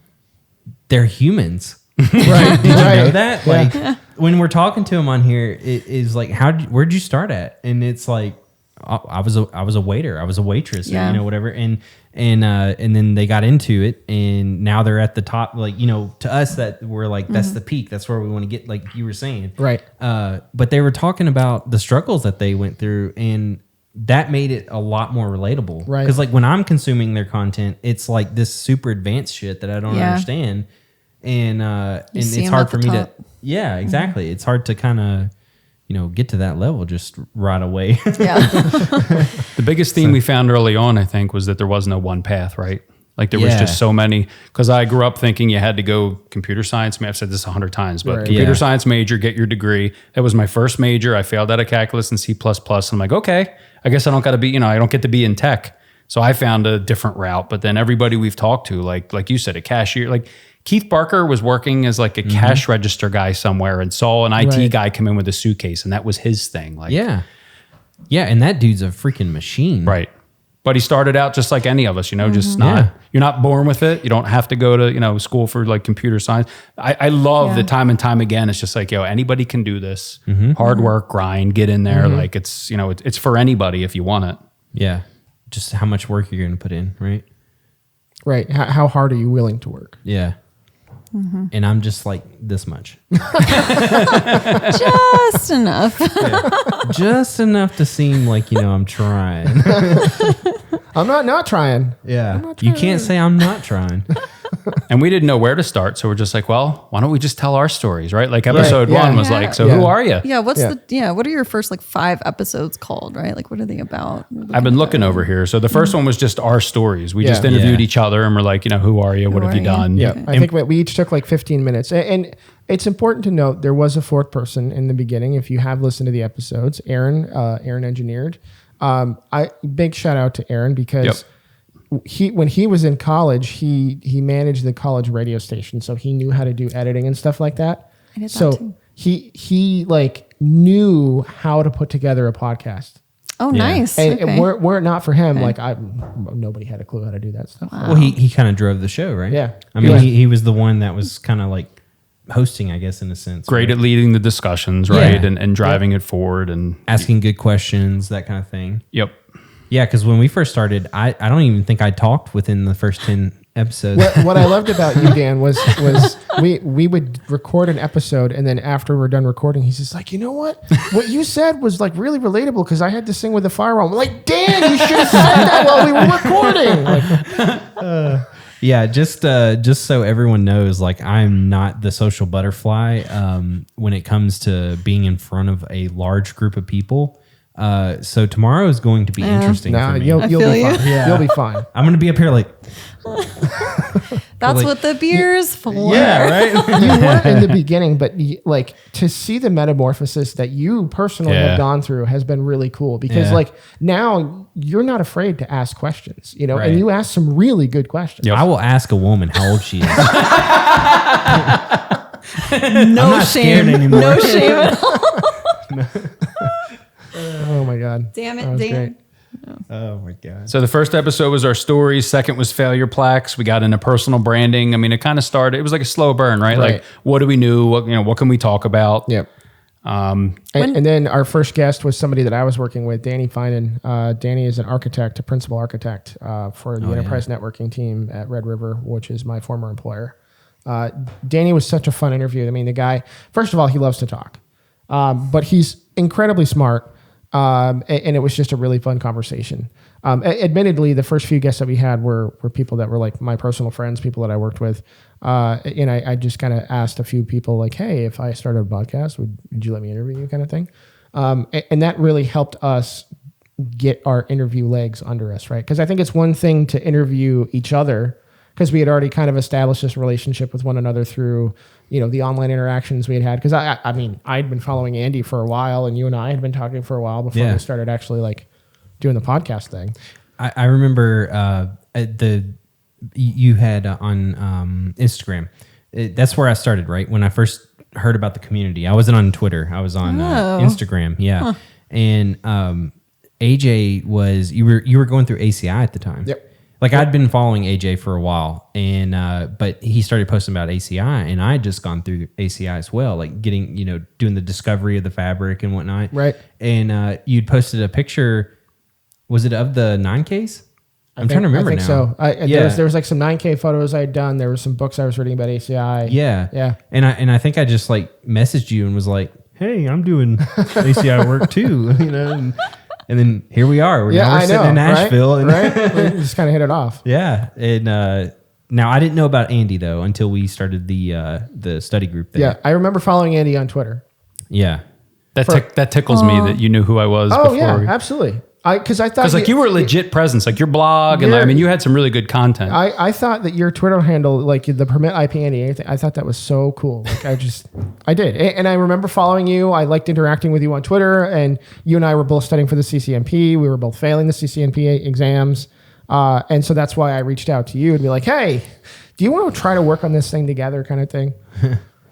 they're humans. Right. Did you know that? Like, when we're talking to them on here, it is like, where'd you start at? And it's like, I was a waiter, I was a waitress, Yeah. or, whatever. And then they got into it, and now they're at the top. Like, to us, that we're like, that's the peak. That's where we want to get. Like you were saying, Right. But they were talking about the struggles that they went through, and that made it a lot more relatable. Right. Because like when I'm consuming their content, it's like this super advanced shit that I don't Yeah. understand, and see it's 'em hard at for the me top. to. Yeah, exactly. It's hard to kind of, get to that level just right away. Yeah. The biggest theme we found early on, I think, was that there was no one path, right? Like there was Yeah. just so many, because I grew up thinking you had to go computer science. I mean, I've said this 100 times, but Right. computer Yeah. science major, get your degree. That was my first major. I failed out of calculus and C++. I'm like, okay, I guess I don't got to be, I don't get to be in tech. So I found a different route. But then everybody we've talked to, like you said, a cashier, like Keith Barker was working as like a cash register guy somewhere and saw an IT Right. guy come in with a suitcase, and that was his thing. Like, Yeah, and that dude's a freaking machine. right. But he started out just like any of us, just not, Yeah. you're not born with it. You don't have to go to, school for like computer science. I love Yeah. that time and time again. It's just like, anybody can do this. Hard work, grind, get in there. Like it's, it's for anybody if you want it. Yeah, just how much work you're going to put in, right? Right. How hard are you willing to work? Yeah. And I'm just like this much, Just enough. just enough to seem like I'm trying. I'm not trying. Yeah. You can't say I'm not trying. And we didn't know where to start. So we're just like, well, why don't we just tell our stories, right? Like episode yeah. one was Yeah. like, so Yeah. who are you? Yeah, what are your first like 5 episodes called, right? Like what are they about? I've been looking over here. So the first one was just our stories. We just Yeah. interviewed Yeah. each other and we're like, who are you? What Who have you are you? done? Yeah, I think we each took like 15 minutes. And it's important to note there was a 4th person in the beginning. If you have listened to the episodes, Aaron engineered. Big shout out to Aaron because when he was in college, he managed the college radio station, so he knew how to do editing and stuff like that. I did that so too. he like knew how to put together a podcast. Oh, nice. And Okay. were it not for him, like nobody had a clue how to do that stuff. Well, he kind of drove the show, right? Yeah. I mean, Yeah. he was the one that was kind of like hosting, I guess, in a sense. Great right? at leading the discussions, right? Yeah. And driving it forward. And Asking good questions, that kind of thing. yep. Yeah, because when we first started, I don't even think I talked within the first 10 episodes. What I loved about you, Dan, was we would record an episode, and then after we're done recording, he's just like, you know what you said was like really relatable because I had to sing with the fire alarm. I'm like, Dan, you should have said that while we were recording. Like, Yeah, just so everyone knows, like I'm not the social butterfly when it comes to being in front of a large group of people. So tomorrow is going to be interesting nah, for me. you'll feel be you. fine. Yeah. You'll be fine. I'm gonna be up here like, That's what the beer is for. right? You weren't in the beginning, but like to see the metamorphosis that you personally Yeah. have gone through has been really cool because Yeah. like now you're not afraid to ask questions, Right. and you ask some really good questions. Yep. I will ask a woman how old she is. No not scared shame. anymore. No shame at all. Oh my God. Damn That it, was Dan. great. Oh my god. So the first episode was our stories. Second was failure plaques. We got into personal branding. I mean, it kind of started. It was like a slow burn, right? Right. Like, what do we know? What can we talk about? Yep. And then our first guest was somebody that I was working with, Danny Finan. Danny is an architect, a principal architect for the enterprise networking team at Red River, which is my former employer. Danny was such a fun interview. I mean, the guy, first of all, he loves to talk, but he's incredibly smart. And it was just a really fun conversation. Admittedly, the first few guests that we had were people that were like my personal friends, people that I worked with. And I just kind of asked a few people like, hey, if I started a podcast, would you let me interview you kind of thing? And that really helped us get our interview legs under us, right? Because I think it's one thing to interview each other because we had already kind of established this relationship with one another through, the online interactions we had. Because I mean, I'd been following Andy for a while, and you and I had been talking for a while before we started actually like doing the podcast thing. I remember you had on Instagram. That's where I started, right? When I first heard about the community, I wasn't on Twitter. I was on Instagram. Yeah, and AJ was you were going through ACI at the time. Yep. Like I'd been following AJ for a while, and but he started posting about ACI, and I had just gone through ACI as well, like getting doing the discovery of the fabric and whatnot. Right. And you'd posted a picture. Was it of the 9Ks? I'm trying to remember I think now. so. There was like some 9K photos I had done. There were some books I was reading about ACI. Yeah. Yeah. And I think I just like messaged you and was like, "Hey, I'm doing ACI work too," and then here we are. Now we're sitting in Nashville, right? We just kind of hit it off. Yeah. And now I didn't know about Andy though until we started the study group there. Yeah, I remember following Andy on Twitter. Yeah. That tickles me that you knew who I was. Oh before yeah, we, absolutely. Because I thought because like you were a legit presence, like your blog, and I mean you had some really good content. I thought that your Twitter handle, like the permit IP Andy, I thought that was so cool. Like I did, and I remember following you. I liked interacting with you on Twitter, and you and I were both studying for the CCNP. We were both failing the CCNP exams, and so that's why I reached out to you and be like, "Hey, do you want to try to work on this thing together?" kind of thing.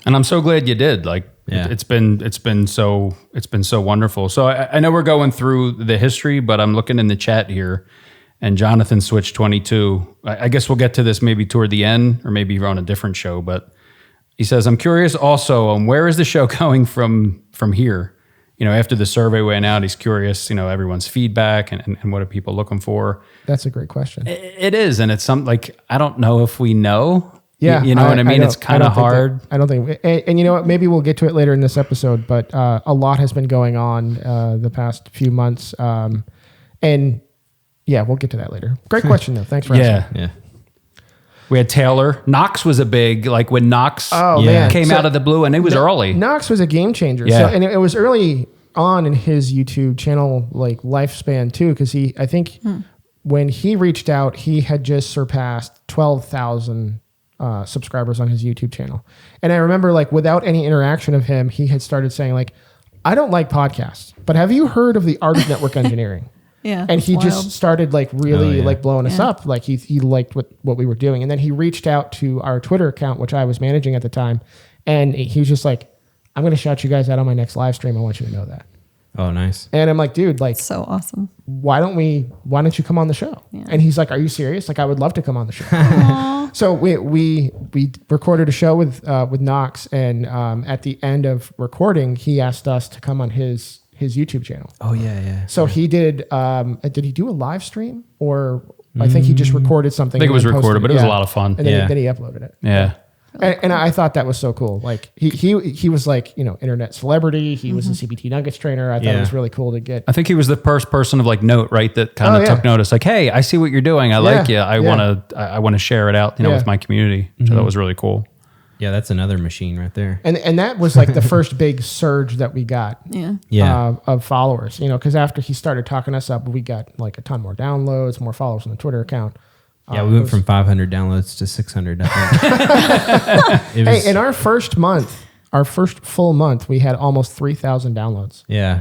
And I'm so glad you did. Like Yeah. it's been so wonderful. So I know we're going through the history, but I'm looking in the chat here, and Jonathan switched 22. I guess we'll get to this maybe toward the end, or maybe you're on a different show. But he says, "I'm curious also on where is the show going from here? After the survey went out, he's curious. Everyone's feedback and what are people looking for? That's a great question. It is, and it's something like I don't know if we know." Yeah, you know what I mean? It's kind of hard. I don't think, and you know what? Maybe we'll get to it later in this episode. But a lot has been going on the past few months, and Yeah, we'll get to that later. Great question though. Thanks for asking. Yeah. We had Taylor. Knox was a big, like when Knox man. came So- out of the blue, and it was early. Knox was a game changer. Yeah. So, and it was early on in his YouTube channel like lifespan too, because I think when he reached out, he had just surpassed 12,000 subscribers on his YouTube channel. And I remember like without any interaction of him, he had started saying like, I don't like podcasts, but have you heard of the art of network engineering? Yeah. And he it's just wild. started like really yeah. like blowing us up. Like he liked what we were doing. And then he reached out to our Twitter account, which I was managing at the time. And he was just like, I'm going to shout you guys out on my next live stream. I want you to know that. Oh, nice. And I'm like, dude, like, So awesome. why don't you come on the show? Yeah. And he's like, are you serious? Like, I would love to come on the show. So we recorded a show with Knox. And at the end of recording, he asked us to come on his YouTube channel. Oh, yeah. So he did he do a live stream or I think he just recorded something. I think it was and then posted recorded, but it was a lot of fun. And then, Yeah. then he uploaded it. Yeah. And I thought that was so cool. Like he was like, internet celebrity. He was a CBT Nuggets trainer. I thought it Yeah. was really cool to get. I think he was the first person of like note, right? That kind of Oh, yeah. took notice. Like, hey, I see what you're doing. I like you. I want to share it out, Yeah. with my community. So that was really cool. Yeah, that's another machine right there. And that was like the first big surge that we got. Yeah. Yeah. Of followers, because after he started talking us up, we got like a ton more downloads, more followers on the Twitter account. Yeah, we went from 500 downloads to 600. I think. It was- Hey, in our first full month, we had almost 3,000 downloads. yeah.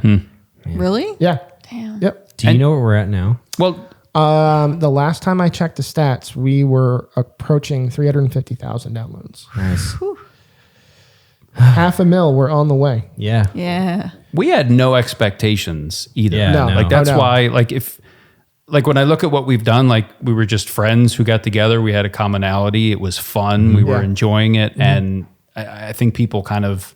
Really? Yeah. Damn. Yep. Do you know where we're at now? Well, The last time I checked the stats, we were approaching 350,000 downloads. Nice. 500,000, we're on the way. Yeah. Yeah. we had no expectations either. Yeah, No. Like that's Oh, no. why, like when I look at what we've done, like we were just friends who got together. We had a commonality. It was fun. We were Yeah. enjoying it, and I think people kind of.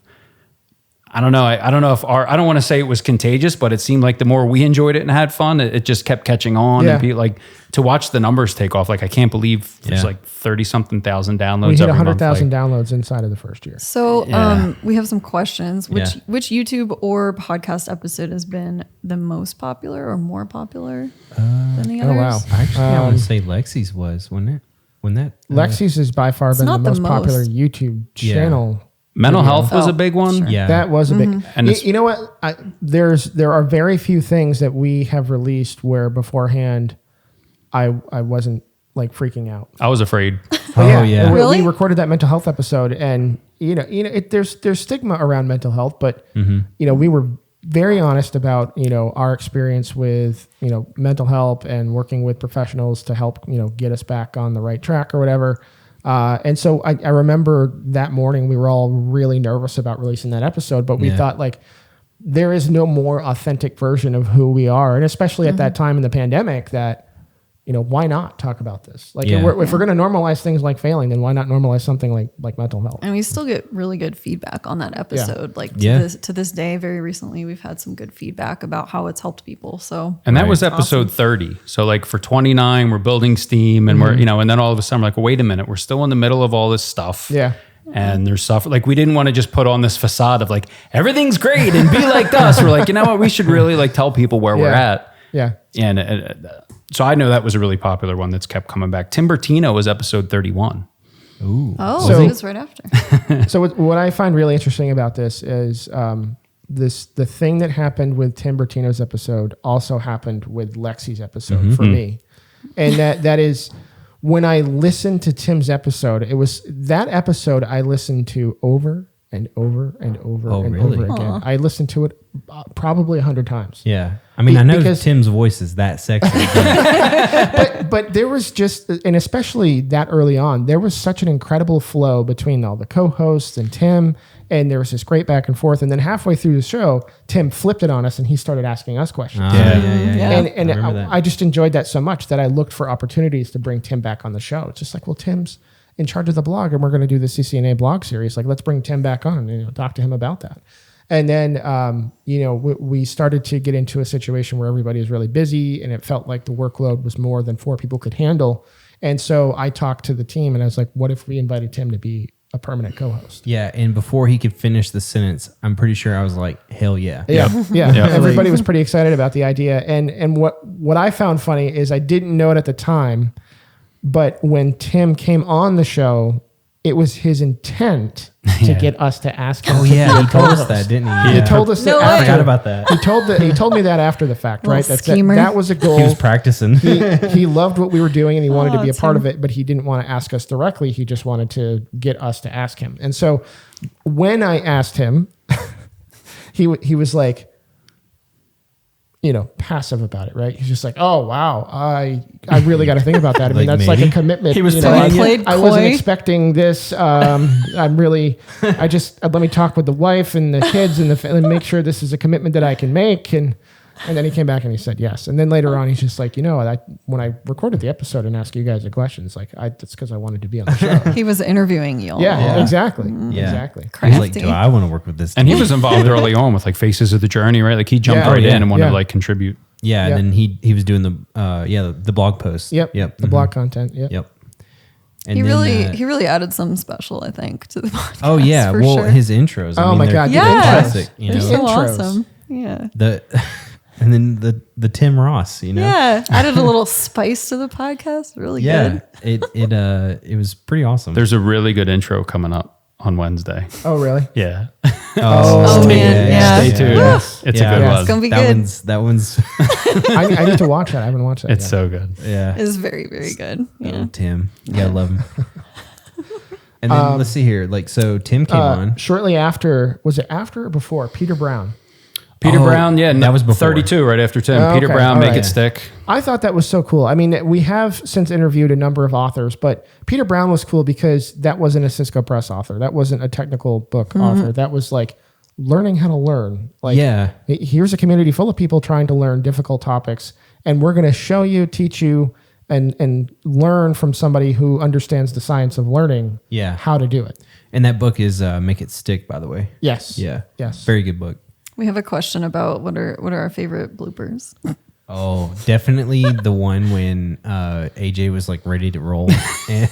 I don't know. I don't know if I don't want to say it was contagious, but it seemed like the more we enjoyed it and had fun, it just kept catching on. Yeah. And people, like to watch the numbers take off. Like I can't believe there's Yeah. like 30-something thousand downloads. We hit every month. 100,000 Like, downloads inside of the first year. So Yeah. we have some questions. Yeah. Which YouTube or podcast episode has been the most popular or more popular than the Oh, others? wow. Actually, I want to say Lexi's was, wasn't it? When that Lexi's has by far been the not the most popular most. YouTube Yeah. channel. mental health was Oh, a big one. sure. Yeah. That was a big. And You know what? There are very few things that we have released where beforehand, I wasn't like freaking out. I was afraid. Oh, yeah. Really? We recorded that mental health episode, and there's stigma around mental health, but we were very honest about our experience with mental health and working with professionals to help get us back on the right track or whatever. And so I remember that morning we were all really nervous about releasing that episode, but we Yeah. thought like there is no more authentic version of who we are, and especially at that time in the pandemic that. Why not talk about this? Like, Yeah. if we're going to normalize things like failing, then why not normalize something like mental health? And we still get really good feedback on that episode. Like Yeah. to this day, very recently, we've had some good feedback about how it's helped people. So And that was episode 30. So like for 29, we're building steam and we're, and then all of a sudden we're like, well, wait a minute, we're still in the middle of all this stuff. Yeah. And there's stuff like we didn't want to just put on this facade of like, everything's great and be like us. We're like, you know what? We should really like tell people where we're Yeah. at. Yeah. And so I know that was a really popular one that's kept coming back. Tim Bertino was episode 31. oh, So- so it was right after. So what I find really interesting about this is the thing that happened with Tim Bertino's episode also happened with Lexi's episode for me, and that is when I listened to Tim's episode. It was that episode I listened to over and over and over Oh, and really? over again. I listened to it probably 100 times. Yeah. I mean, I know Because- Tim's voice is that sexy. But there was just, and especially that early on, there was such an incredible flow between all the co-hosts and Tim, and there was this great back and forth. And then halfway through the show, Tim flipped it on us and he started asking us questions. Yeah. And I remember that. I just enjoyed that so much that I looked for opportunities to bring Tim back on the show. It's just like, well, Tim's in charge of the blog and we're going to do the CCNA blog series. Like, let's bring Tim back on and talk to him about that. And then, we started to get into a situation where everybody was really busy and it felt like the workload was more than 4 people could handle. And so I talked to the team and I was like, what if we invited Tim to be a permanent co-host. Yeah, and before he could finish the sentence, I'm pretty sure I was like, "Hell yeah!" Yeah. Everybody was pretty excited about the idea, and what I found funny is I didn't know it at the time, but when Tim came on the show, it was his intent to get us to ask him. Oh yeah, he told us that, didn't he? He told us No that. way. I forgot about that. He told me that after the fact, right? Little schemer. That was a goal. He was practicing. He loved what we were doing and he wanted to be a Tim. part of it, but he didn't want to ask us directly. He just wanted to get us to ask him. And so when I asked him, he was like, passive about it, right? He's just like, oh wow, I really got to think about that. I mean, Like, that's like maybe? a commitment. He was I, playing I wasn't coy. expecting this. Let me talk with the wife and the kids and make sure this is a commitment that I can make. And then he came back and he said yes. And then later on, he's just like, when I recorded the episode and asked you guys the questions, that's because I wanted to be on the show. He was interviewing y'all. Yeah, exactly. Yeah. Exactly. He was like, Crafty. "Do I want to work with this?" And he was involved early on with like Faces of the Journey, right? Like he jumped Yeah. right Oh, yeah. in and wanted Yeah. to like contribute. Yeah, Yep. and then he was doing the blog post. Yep. Yep. The blog content. Yep. Yep. And He then, he really added something special, I think, to the podcast. Oh yeah, for well sure. his intros. Oh, my God, the they're intros. classic. You They're know so Intros. awesome. Yeah. and then the Tim Ross. You know. Yeah. Added a little spice to the podcast. Really Yeah. good. It was pretty awesome. There's a really good intro coming up on Wednesday. Oh, really? Yeah. Oh, man. Yeah. Stay tuned. Yes. It's Yeah. a good Yeah, one. It's going to be that good. one's I need to watch that. I haven't watched that It's yet. so good. yeah. It's very, very good. Yeah. Oh, Tim. You gotta love him. And then let's see here. Like, so Tim came on. Shortly after, was it after or before? Peter Brown. Peter Oh, Brown, yeah, that was before. 32 right after Tim. Oh, Peter okay. Brown, All Make right. It Stick. I thought that was so cool. I mean, we have since interviewed a number of authors, but Peter Brown was cool because that wasn't a Cisco Press author. That wasn't a technical book author. That was like learning how to learn. Like, Yeah. here's a community full of people trying to learn difficult topics, and we're going to show you, teach you, and learn from somebody who understands the science of learning. Yeah. How to do it. And that book is Make It Stick, by the way. Yes. Yeah. Yes. Very good book. We have a question about what are our favorite bloopers. Oh, definitely the one when AJ was like ready to roll. And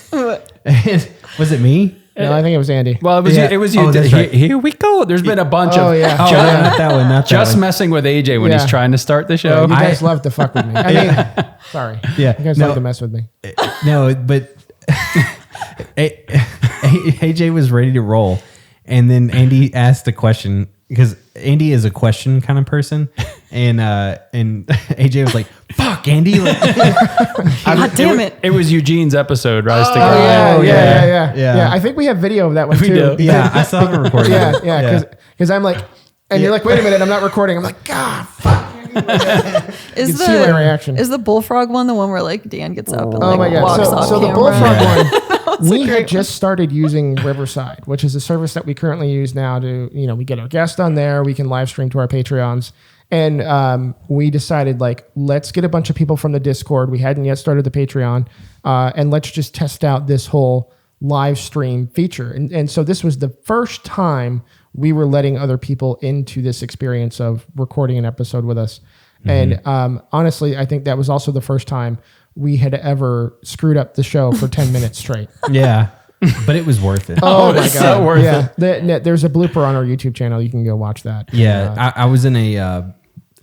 was it me? No, I think it was Andy. Well, it was Yeah. you. It was you. Oh, that's right. Here we go. There's been a bunch Oh, of yeah. Oh, just, not that one. Not that just one. messing with AJ when Yeah. he's trying to start the Yeah, show. you guys love to fuck with me. I mean, sorry. Yeah. You guys No. love to mess with me. No, but AJ was ready to roll, and then Andy asked a question because Andy is a question kind of person, and AJ was like, "Fuck, Andy!" Like, God damn it. It was Eugene's episode, Rise to Oh, Ground. yeah. Yeah. I think we have video of that one We too. do. yeah, I saw him recording. Yeah. Because I'm like, and you're like, wait a minute, I'm not recording. I'm like, God, fuck. Is can see my reaction. Is the bullfrog one the one where like Dan gets up and Oh like my God. walks off So the camera? Bullfrog one, we had just started using Riverside, which is a service that we currently use now to, we get our guests on there. We can live stream to our Patreons. And we decided, like, let's get a bunch of people from the Discord. We hadn't yet started the Patreon. And let's just test out this whole live stream feature. And so this was the first time we were letting other people into this experience of recording an episode with us. And honestly, I think that was also the first time we had ever screwed up the show for 10 minutes straight. Yeah, but it was worth it. Oh my it's God. so worth it. There's a blooper on our YouTube channel. You can go watch that. Yeah, I was in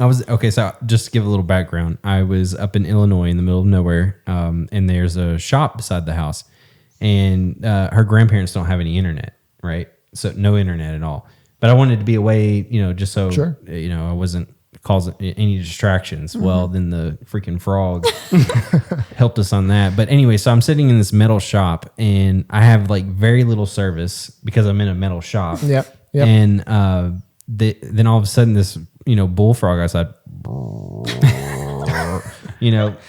okay. So just to give a little background, I was up in Illinois in the middle of nowhere, and there's a shop beside the house, and her grandparents don't have any internet, right? So no internet at all. But I wanted to be away, just so Sure. I wasn't causing any distractions. Well, then the freaking frog helped us on that. But anyway, so I'm sitting in this metal shop, and I have like very little service because I'm in a metal shop. Yep. And then all of a sudden, this bullfrog outside,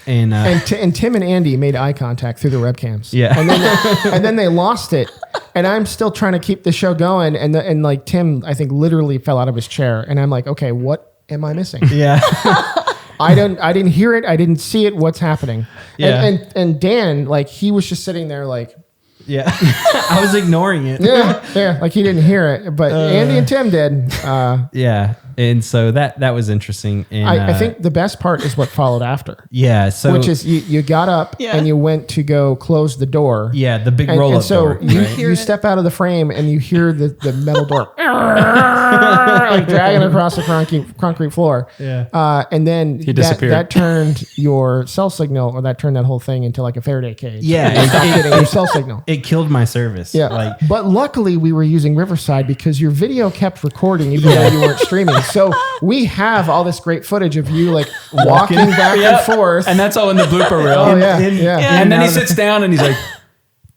and And Tim and Andy made eye contact through the webcams. Yeah. And then they lost it. And I'm still trying to keep the show going. And like Tim, I think literally fell out of his chair. And I'm like, okay, what am I missing? yeah, I didn't hear it. I didn't see it. What's happening? Yeah. And Dan, like, he was just sitting there like, yeah, I was ignoring it. yeah, like he didn't hear it. But Andy and Tim did. Yeah, And so that was interesting. And I think the best part is what followed after. Yeah. So which is you got up and you went to go close the door. Yeah, the big roll up door. So you step out of the frame and you hear the metal door like dragging across the concrete floor. Yeah. And then he disappeared. That turned your cell signal, or that turned that whole thing into like a Faraday cage. Yeah. You stopped getting your cell signal. It killed my service. Yeah. But luckily we were using Riverside because your video kept recording even though you weren't streaming. So we have all this great footage of you like walking back and forth. And that's all in the blooper reel. Oh, yeah. And then he sits down and he's like,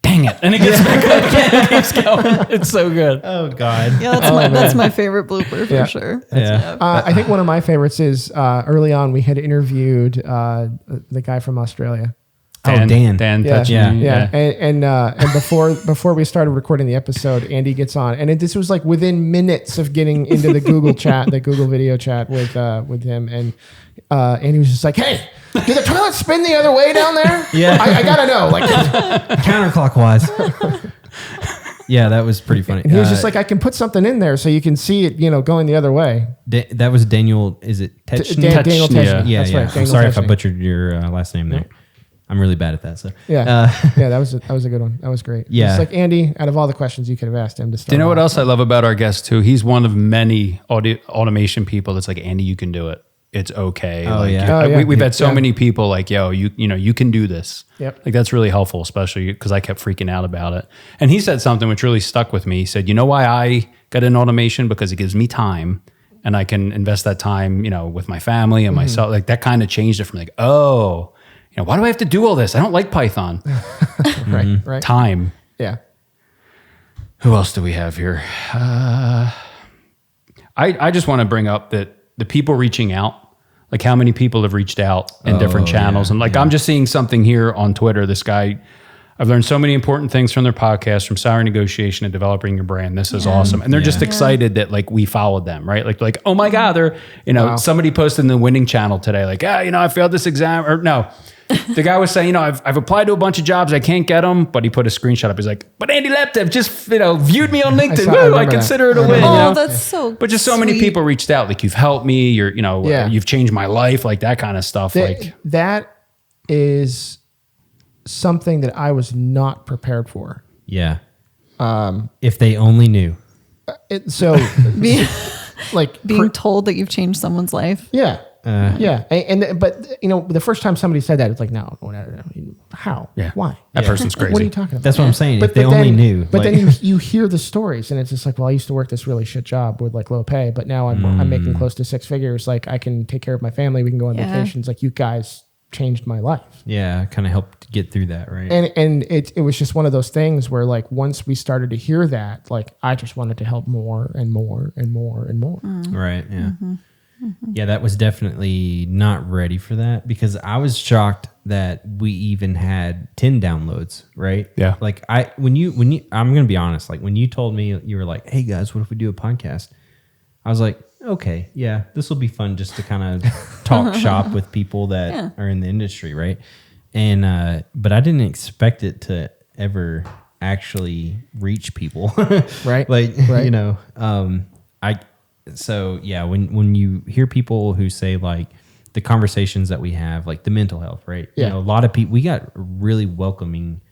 dang it. And he gets back up again and keeps going. It's so good. Oh, God. Yeah, that's my favorite blooper for sure. Yeah. I think one of my favorites is early on we had interviewed the guy from Australia. Dan. Dan Yeah. touching me. Yeah. And before we started recording the episode, Andy gets on, and this was like within minutes of getting into the Google chat, the Google video chat with him, and Andy was just like, "Hey, do the toilets spin the other way down there? Yeah. I gotta know." Like counterclockwise. Yeah, that was pretty funny. and he was just like, "I can put something in there so you can see it, going the other way." That was Daniel. Is it Techny? Daniel Techny. Yeah, That's yeah. right. I'm Daniel sorry if I Techny. butchered your last name there. I'm really bad at that. So Yeah, that was a good one. That was great. Yeah. It's like Andy. Out of all the questions you could have asked him to start. Do you know what off. else I love about our guest too? He's one of many automation people that's like, Andy, you can do it. It's okay. Oh, like, yeah. Oh, yeah. We've had so Yeah. many people like, yo, you can do this. Yep. Like that's really helpful, especially because I kept freaking out about it. And he said something which really stuck with me. He said, you know why I got in automation? Because it gives me time and I can invest that time, with my family and myself. Like that kind of changed it from like, oh, why do I have to do all this? I don't like Python. Right. Time. Yeah. Who else do we have here? I just want to bring up that the people reaching out, like how many people have reached out in different channels. And I'm just seeing something here on Twitter. This guy, I've learned so many important things from their podcast, from salary negotiation and developing your brand. This is awesome. And they're just excited that we followed them, right? Like, oh my God, they're, somebody posted in the winning channel today, like, I failed this exam, or no. The guy was saying, I've applied to a bunch of jobs. I can't get them, but he put a screenshot up. He's like, but Andy Leptev just, viewed me on LinkedIn. I consider it a win. That's so But just so many people reached out. Like you've helped me. You've changed my life. Like that kind of stuff. That is something that I was not prepared for. yeah. If they only knew. Being told that you've changed someone's life. Yeah. But the first time somebody said that, it's like, no, how? Yeah. Why? That person's crazy. What are you talking about? That's what I'm saying. If they only knew. But then you hear the stories, and it's just like, well, I used to work this really shit job with like low pay, but now I'm making close to 6 figures. Like I can take care of my family. We can go on vacations. Like you guys changed my life. Yeah, kind of helped get through that, right? And it was just one of those things where like once we started to hear that, like I just wanted to help more and more and more and more. Right. Yeah. Yeah, that was definitely not ready for that because I was shocked that we even had 10 downloads, right? Yeah. Like when you I'm going to be honest, like when you told me you were like, "Hey guys, what if we do a podcast?" I was like, "Okay, yeah, this will be fun just to kind of talk shop with people that are in the industry, right?" And but I didn't expect it to ever actually reach people. Right. So yeah, when you hear people who say like the conversations that we have, like the mental health, right? Yeah. A lot of people, we got really welcoming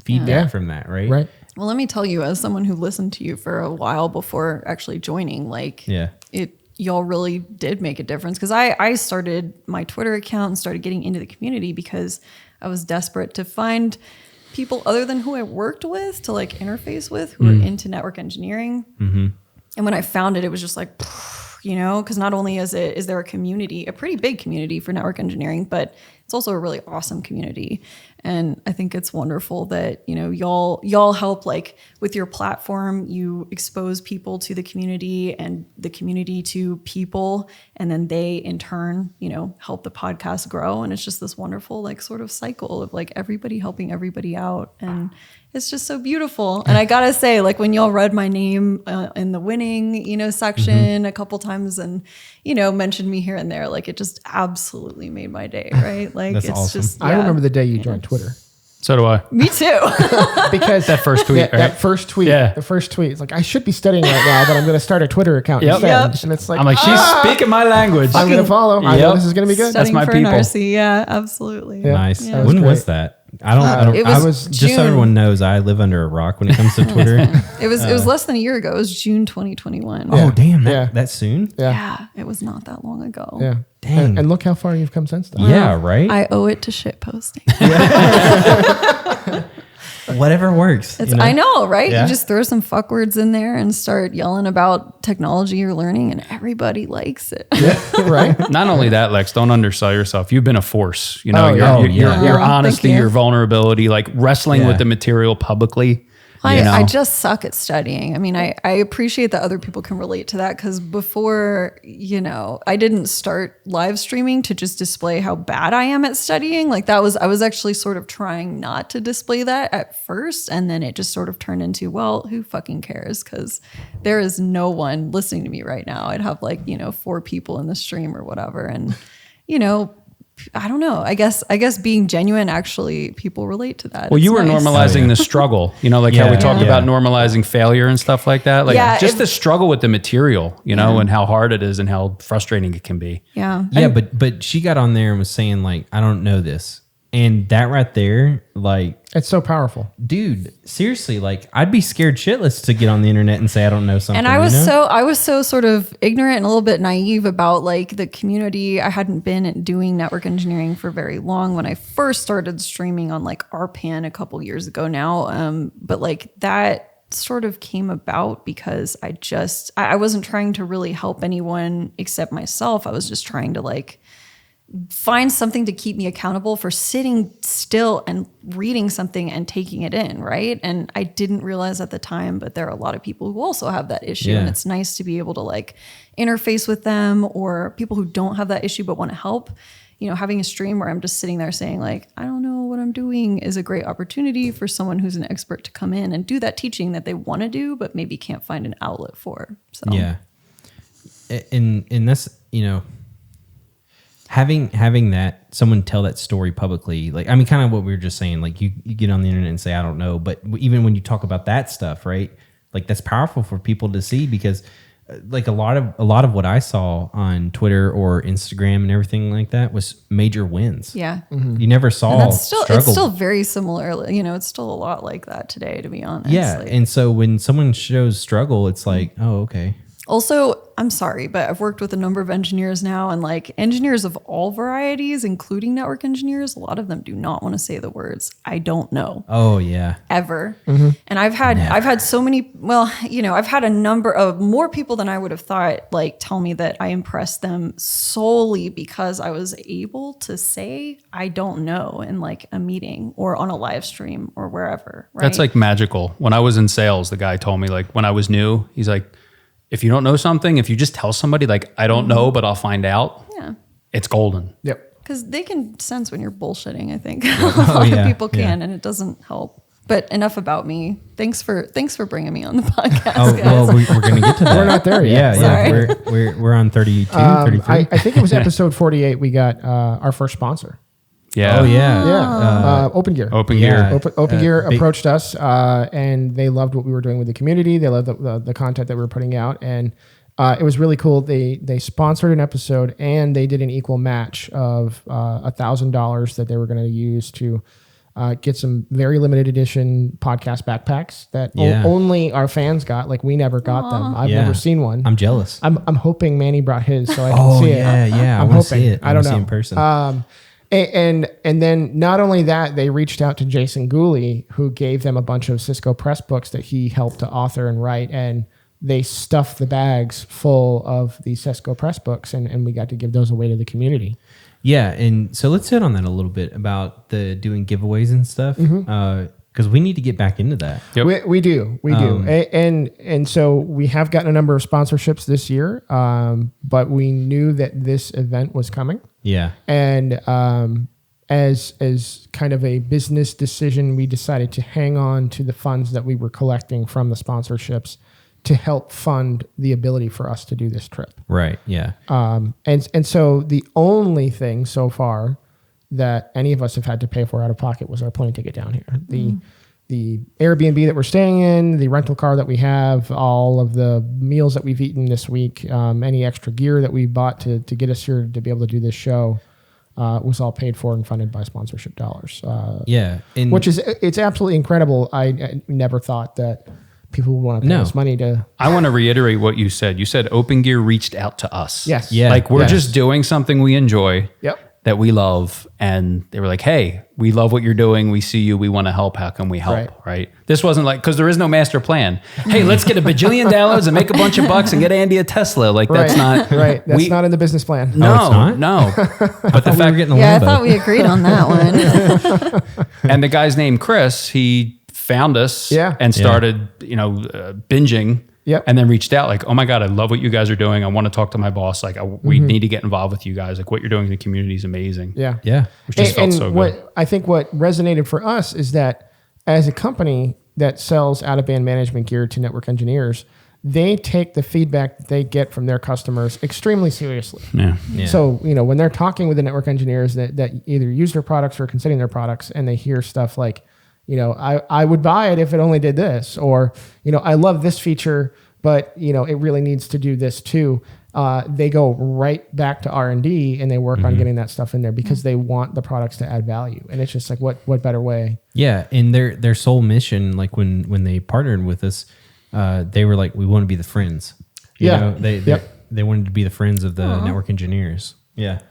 feedback from that, right? Right. Well, let me tell you, as someone who listened to you for a while before actually joining, y'all really did make a difference. Because I started my Twitter account and started getting into the community because I was desperate to find people other than who I worked with to like interface with who were into network engineering. Mm-hmm. And when I found it, it was just like, because not only is there a community, a pretty big community for network engineering, but it's also a really awesome community. And I think it's wonderful that, y'all help like with your platform, you expose people to the community and the community to people. And then they in turn, help the podcast grow. And it's just this wonderful, like sort of cycle of like everybody helping everybody out. And it's just so beautiful. And I gotta say, like when y'all read my name in the winning, section a couple times and, mentioned me here and there, like it just absolutely made my day, right? Like That's it's awesome. just, I remember the day you joined Twitter. So do I. Me too. Because That first tweet, right? that first tweet, Yeah. the first tweet. It's like, I should be studying right now, but I'm going to start a Twitter account Yep. instead. Yep. And it's like, I'm like, she's speaking my language. I'm going to follow. I know Yep. this is going to be good. That's Studying my for people. an RC. Yeah, absolutely. Yeah. Nice. That was When great. was that? I don't. It I was was just so June. everyone knows. I live under a rock when it comes to Twitter. It was less than a year ago. It was June 2021. Oh damn! That, Yeah. that soon? Yeah. Yeah, it was not that long ago. Yeah. Dang. And look how far you've come since then. Yeah. Right. I owe it to shit posting. Whatever works. It's, you know? I know, right? Yeah. You just throw some fuck words in there and start yelling about technology you're learning, and everybody likes it. Right? Not only that, Lex, don't undersell yourself. You've been a force. You know, Oh, yeah. your Oh, honesty, thank you. your vulnerability, like wrestling Yeah. with the material publicly. I, you know? I just suck at studying. I mean, I appreciate that other people can relate to that because before, I didn't start live streaming to just display how bad I am at studying. Like I was actually sort of trying not to display that at first. And then it just sort of turned into, well, who fucking cares? Because there is no one listening to me right now. I'd have 4 people in the stream or whatever. And, I don't know. I guess being genuine, actually, people relate to that. Well, It's you were nice. normalizing the struggle, like how we Yeah. talked Yeah. about normalizing failure and stuff like that. Like Yeah, just it- the struggle with the material, and how hard it is and how frustrating it can be. Yeah. Yeah, but she got on there and was saying like, I don't know this, and that right there, like, It's so powerful. dude, seriously, like, I'd be scared shitless to get on the internet and say I don't know something. And I was you know? I was so sort of ignorant and a little bit naive about like the community. I hadn't been doing network engineering for very long when I first started streaming on like RPAN a couple years ago now. But like that sort of came about because I wasn't trying to really help anyone except myself. I was just trying to like find something to keep me accountable for sitting still and reading something and taking it in, right? And I didn't realize at the time, but there are a lot of people who also have that issue. Yeah. And it's nice to be able to like interface with them, or people who don't have that issue but want to help. Having a stream where I'm just sitting there saying like, I don't know what I'm doing, is a great opportunity for someone who's an expert to come in and do that teaching that they want to do, but maybe can't find an outlet for. So Yeah. And that's, having that someone tell that story publicly, like, I mean, kind of what we were just saying, like you get on the internet and say, I don't know, but even when you talk about that stuff, right? Like that's powerful for people to see, because like a lot of what I saw on Twitter or Instagram and everything like that was major wins. yeah. You never saw And that's still, struggle. it's still very similar. It's still a lot like that today, to be honest. Yeah. Like- And so when someone shows struggle, it's like, oh, okay. Also, I'm sorry, but I've worked with a number of engineers now, and like engineers of all varieties, including network engineers, a lot of them do not want to say the words "I don't know" Oh yeah. ever. And I've had so many. Well, I've had a number of more people than I would have thought like tell me that I impressed them solely because I was able to say "I don't know" in like a meeting or on a live stream or wherever. Right? That's like magical. When I was in sales, the guy told me, like, when I was new, he's like, if you don't know something, if you just tell somebody like, I don't know, but I'll find out, yeah. it's golden. Yep. Because they can sense when you're bullshitting, I think. A lot yeah, of people can, yeah. and it doesn't help. But enough about me. Thanks for bringing me on the podcast, Oh guys. well, we're going to get to that. We're not there yet. Yeah. We're on 32, 33. I think it was episode 48. We got our first sponsor. Yeah. Oh yeah. Yeah. Open Gear. Open Yeah. gear. Open Gear big- approached us, and they loved what we were doing with the community. They loved the content that we were putting out, and it was really cool. They sponsored an episode, and they did an equal match of $1,000 that they were going to use to get some very limited edition podcast backpacks that Yeah. only our fans got. Like we never got them. I've Yeah. never seen one. I'm jealous. I'm hoping Manny brought his so I can Oh see it. yeah. I I'm want to hoping. see it. I don't wanna know. see it in person. And then not only that, they reached out to Jason Gooley, who gave them a bunch of Cisco Press books that he helped to author and write, and they stuffed the bags full of the Cisco Press books, and we got to give those away to the community. Yeah, and so let's hit on that a little bit about the doing giveaways and stuff, Mm-hmm. because we need to get back into that. Yep. We do. And so we have gotten a number of sponsorships this year, but we knew that this event was coming. Yeah, And as kind of a business decision, we decided to hang on to the funds that we were collecting from the sponsorships to help fund the ability for us to do this trip. right. Yeah, And so the only thing so far that any of us have had to pay for out of pocket was our plane ticket down here. The Airbnb that we're staying in, the rental car that we have, all of the meals that we've eaten this week, any extra gear that we bought to get us here to be able to do this show, was all paid for and funded by sponsorship dollars. It's absolutely incredible. I never thought that people would want to pay us money to. I want to reiterate what you said. You said Open Gear reached out to us. Yes. Yeah. Like we're just doing something we enjoy. Yep. That we love, and they were like, "Hey, we love what you're doing. We see you. We want to help. How can we help?" Right? This wasn't like, because there is no master plan. Hey, let's get a bajillion downloads and make a bunch of bucks and get Andy a Tesla. Like that's not right. That's not in the business plan. No, no. But the fact, I thought we agreed on that one. and the guy's name Chris, he found us, and started, binging. Yep. And then reached out like, oh my God, I love what you guys are doing. I want to talk to my boss. Like, we need to get involved with you guys. Like, what you're doing in the community is amazing. Yeah. Yeah. Which just felt so good. I think what resonated for us is that as a company that sells out-of-band management gear to network engineers, they take the feedback that they get from their customers extremely seriously. Yeah. So, when they're talking with the network engineers that either use their products or are considering their products, and they hear stuff like, I would buy it if it only did this, or, I love this feature, but, it really needs to do this too. They go right back to R&D and they work on getting that stuff in there because they want the products to add value. And it's just like, what better way? Yeah. And their sole mission, like when they partnered with us, they were like, we want to be the friends. They wanted to be the friends of the network engineers. Yeah.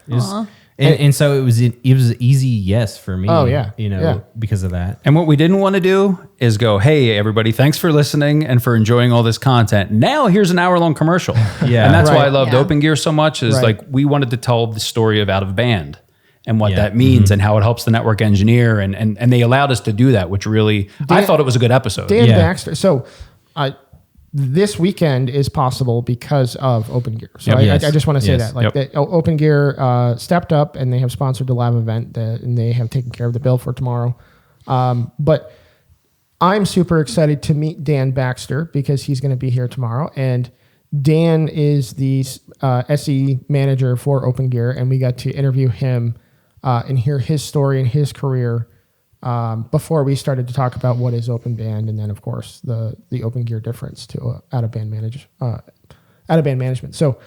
And so it was an easy yes for me. Oh, yeah. Because of that. And what we didn't want to do is go, hey, everybody, thanks for listening and for enjoying all this content. Now here's an hour-long commercial. Yeah. And that's why I loved Open Gear so much is like we wanted to tell the story of out of band and what that means and how it helps the network engineer. And they allowed us to do that, which really, I thought it was a good episode. Dan Baxter. So this weekend is possible because of Open Gear. So I just want to say that. Like Open Gear stepped up and they have sponsored the live event and they have taken care of the bill for tomorrow. But I'm super excited to meet Dan Baxter because he's going to be here tomorrow. And Dan is the SE manager for Open Gear, and we got to interview him and hear his story and his career before we started to talk about what is Open Band, and then of course the Open Gear difference to out of band management. So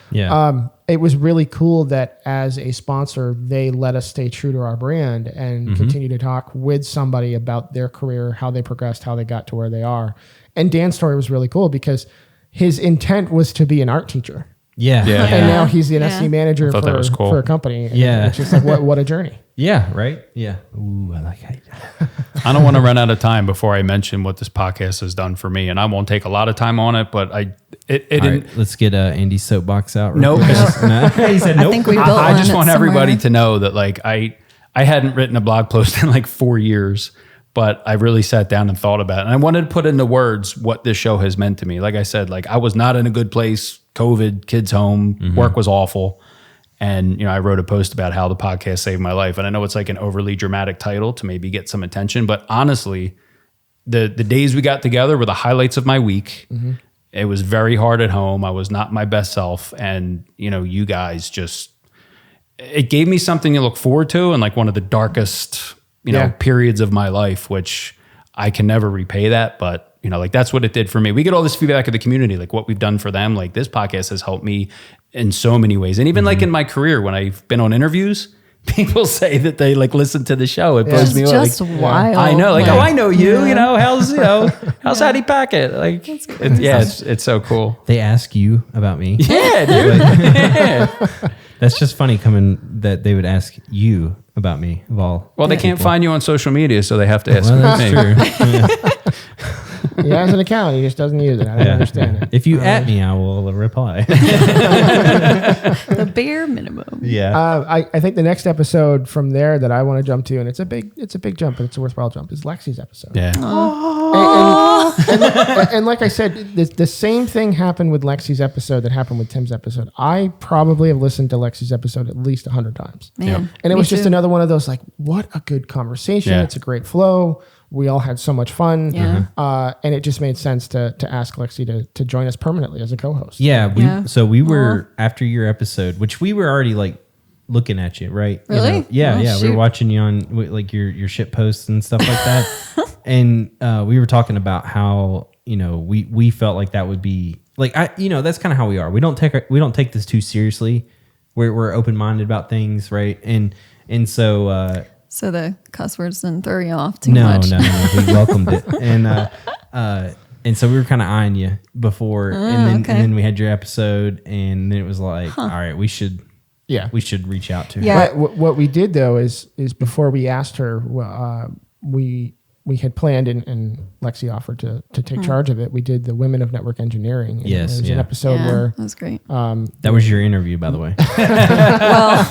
it was really cool that as a sponsor they let us stay true to our brand and continue to talk with somebody about their career, how they progressed, how they got to where they are. And Dan's story was really cool because his intent was to be an art teacher. Yeah. And now he's an SE manager for a company. And it's just like what a journey. Yeah, right? Yeah. Ooh, I like it. I don't want to run out of time before I mention what this podcast has done for me, and I won't take a lot of time on it, but let's get Andy's soapbox out. Nope. He said nope. I think we built I just want everybody somewhere. to know that like I hadn't written a blog post in like 4 years, but I really sat down and thought about it. And I wanted to put into words what this show has meant to me. Like I said, like I was not in a good place, COVID, kids home, work was awful. And, I wrote a post about how the podcast saved my life. And I know it's like an overly dramatic title to maybe get some attention, but honestly, the days we got together were the highlights of my week. It was very hard at home. I was not my best self. And, you guys it gave me something to look forward to in like one of the darkest, periods of my life, which I can never repay that. But, like that's what it did for me. We get all this feedback of the community, like what we've done for them. Like this podcast has helped me in so many ways. And even like in my career, when I've been on interviews, people say that they like listen to the show. It blows me away. Just wild. I know, like, I know you, how's Hattie Packet? Like, it's so cool. They ask you about me. Yeah, dude. That's just funny that they would ask you about me of all. Well, they can't find you on social media, so they have to ask me. That's true. He has an account. He just doesn't use it. I don't understand it. If you at me, I will reply. The bare minimum. Yeah. I think the next episode from there that I want to jump to, and it's a big jump, but it's a worthwhile jump, is Lexi's episode. Yeah. And like I said, the same thing happened with Lexi's episode that happened with Tim's episode. I probably have listened to Lexi's episode at least 100 times. Man, and it was just another one of those like, what a good conversation. Yeah. It's a great flow. We all had so much fun. Yeah. And it just made sense to ask Lexi to join us permanently as a co-host. Yeah. So we were, after your episode, which we were already like looking at you, right? You Really? know? Yeah, Oh, yeah. We shoot. were watching you on like your shit posts and stuff like that, and we were talking about how we felt like that would be like that's kind of how we are. We don't take this too seriously. We're open minded about things, right? And so. So the cuss words didn't throw you off too No, much. no. We welcomed it, and so we were kind of eyeing you before, and then we had your episode, and then it was like, all right, we should reach out to her. Yeah. What we did though is before we asked her, we had planned and Lexi offered to take charge of it. We did the Women of Network Engineering. And Yes, it was yeah. an episode Yeah, where that was great. That was your interview, by the way. Well,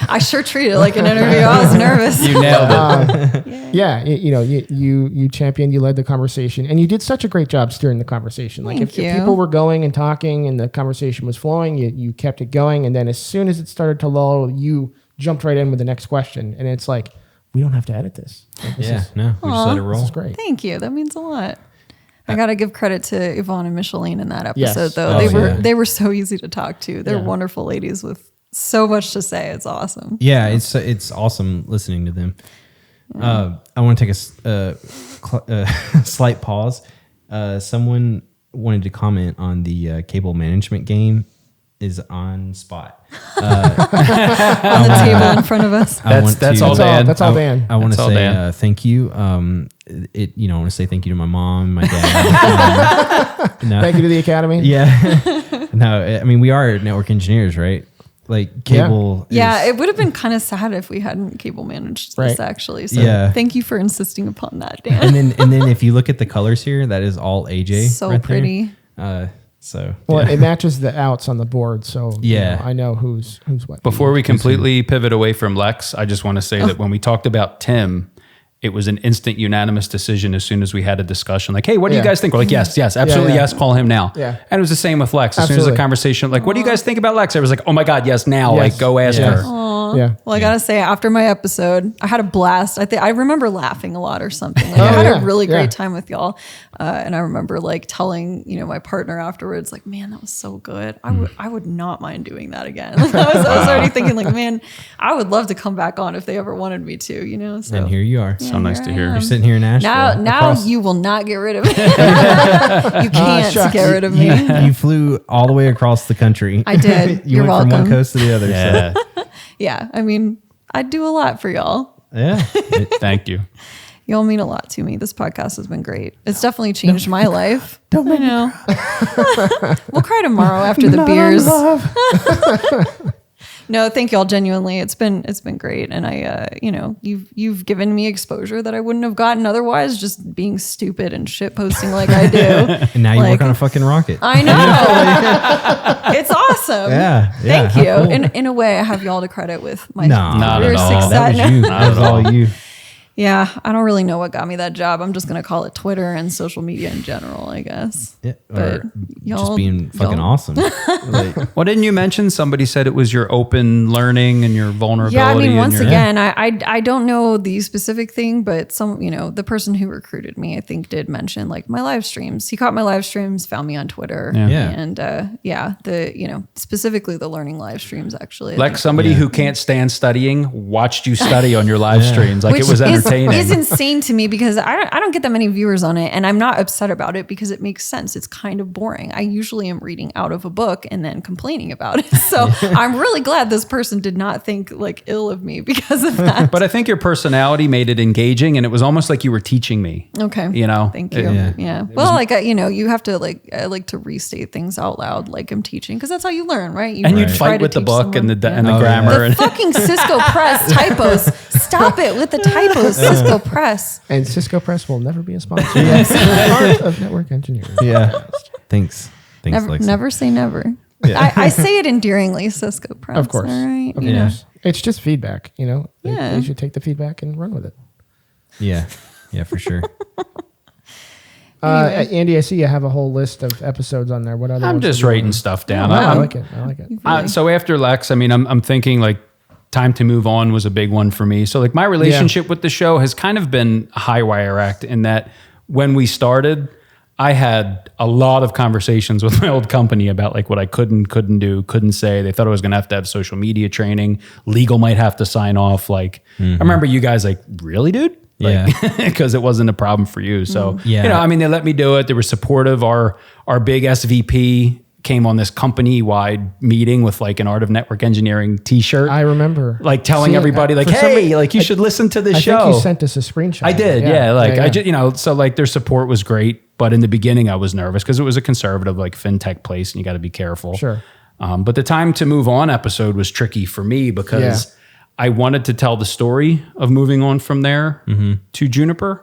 I sure treated it like an interview. I was nervous. You nailed it. you championed, you led the conversation, and you did such a great job steering the conversation. Like Thank if you. people were going and talking and the conversation was flowing, you kept it going, and then as soon as it started to lull, you jumped right in with the next question, and it's like, we don't have to edit this. Like, this Yeah, is, no, we just let it roll. this is great. Thank you. That means a lot. I got to give credit to Yvonne and Micheline in that episode, Yes. though. Oh, They were so easy to talk to. They're Yeah. wonderful ladies with so much to say. It's awesome. Yeah, it's awesome listening to them. I want to take a slight pause. Someone wanted to comment on the cable management game is on spot. On the table in front of us. That's all Dan. That's all Dan. I want to That's all say Dan. thank you. I want to say thank you to my mom, my dad. No. Thank you to the Academy. Yeah. No, I mean, we are network engineers, right? Like cable. Yeah, is- it would have been kind of sad if we hadn't cable managed this, Right. actually. So Yeah. thank you for insisting upon that, Dan. and then if you look at the colors here, that is all AJ. So right there. pretty. So Well, yeah. it matches the outs on the board, so Yeah. I know who's what. Before we completely pivot away from Lex, I just want to say that when we talked about Tim, it was an instant unanimous decision as soon as we had a discussion. Like, hey, what do you Yeah. guys think? We're like, yes, absolutely, yeah. yes, call him now. Yeah. And it was the same with Lex. As soon as Absolutely. the conversation, like, what do you guys think about Lex? I was like, oh my God, yes, now. Yes. Like, go ask Yes. her. Yeah. Well, I gotta say, after my episode, I had a blast. I remember laughing a lot or something. Like, I had yeah. a really great Yeah. time with y'all, and I remember like telling my partner afterwards, like, "Man, that was so good. I would not mind doing that again." Like, I was already thinking, like, "Man, I would love to come back on if they ever wanted me to." So And here you are. yeah, So nice to I hear. am. You're sitting here in Nashville. Now across- you will not get rid of me. You can't shucks. get rid of me. you flew all the way across the country. I did. you You're went from one welcome. coast to the other. Yeah. Yeah, I mean, I do a lot for y'all. So. Yeah. Thank you. Y'all mean a lot to me. This podcast has been great. It's definitely changed my life. I know. We'll cry tomorrow after the beers. No, thank y'all. Genuinely, it's been great, and you've given me exposure that I wouldn't have gotten otherwise, just being stupid and shit posting like I do. And now you Like, work on a fucking rocket. I know. It's awesome. Yeah, yeah. Thank How you. cool. In a way, I have y'all to credit with my No, not career at all. success. That was you. That was all you. Yeah, I don't really know what got me that job. I'm just gonna call it Twitter and social media in general, I guess. Yeah, But or y'all- just being fucking y'all- awesome. Like, Well, didn't you mention somebody said it was your open learning and your vulnerability? Yeah, I mean, and once your- again, I don't know the specific thing, but the person who recruited me, I think, did mention like my live streams. He caught my live streams, found me on Twitter, Yeah. and specifically the learning live streams actually. I Like think. somebody who can't stand studying watched you study on your live streams. Like Which it was entertaining. is insane to me because I don't get that many viewers on it, and I'm not upset about it because it makes sense. It's kind of boring. I usually am reading out of a book and then complaining about it. So I'm really glad this person did not think like ill of me because of that. But I think your personality made it engaging, and it was almost like you were teaching me. Okay. You know? Thank you. It- Yeah. Well, you have to I like to restate things out loud like I'm teaching because that's how you learn, right? You And you'd try fight to with the teach book and someone. the and the Oh, yeah. grammar. The And fucking Cisco Press typos. Stop it with the typos, Cisco Press. And Cisco Press will never be a sponsor. Yes. Part of Network Engineering. yeah. Thanks. Thanks, Never, Lexi. never say never. I say it endearingly, Cisco Press. Of course. All right. Of you know. course. It's just feedback, They- Yeah. They should take the feedback and run with it. Yeah. Yeah, for sure. Andy, I see you have a whole list of episodes on there. What other I'm ones just have you writing done? stuff down. I I'm- like it. I like it. Really. So after Lex, I mean, I'm thinking like time to move on was a big one for me. So like my relationship with the show has kind of been a high wire act in that when we started, I had a lot of conversations with my old company about like what I couldn't do, couldn't say. They thought I was going to have social media training. Legal might have to sign off. Like, I remember you guys like, really, dude? Like, because it wasn't a problem for you. So, you know, I mean, they let me do it. They were supportive. Our big SVP came on this company-wide meeting with like an Art of Network Engineering t-shirt. I remember. Like telling everybody like, hey, like you should listen to this show. I think you sent us a screenshot. I did, yeah. I just, you know, so like their support was great. But in the beginning I was nervous because it was a conservative like fintech place and you got to be careful. Sure. But the time to move on episode was tricky for me because I wanted to tell the story of moving on from there to Juniper.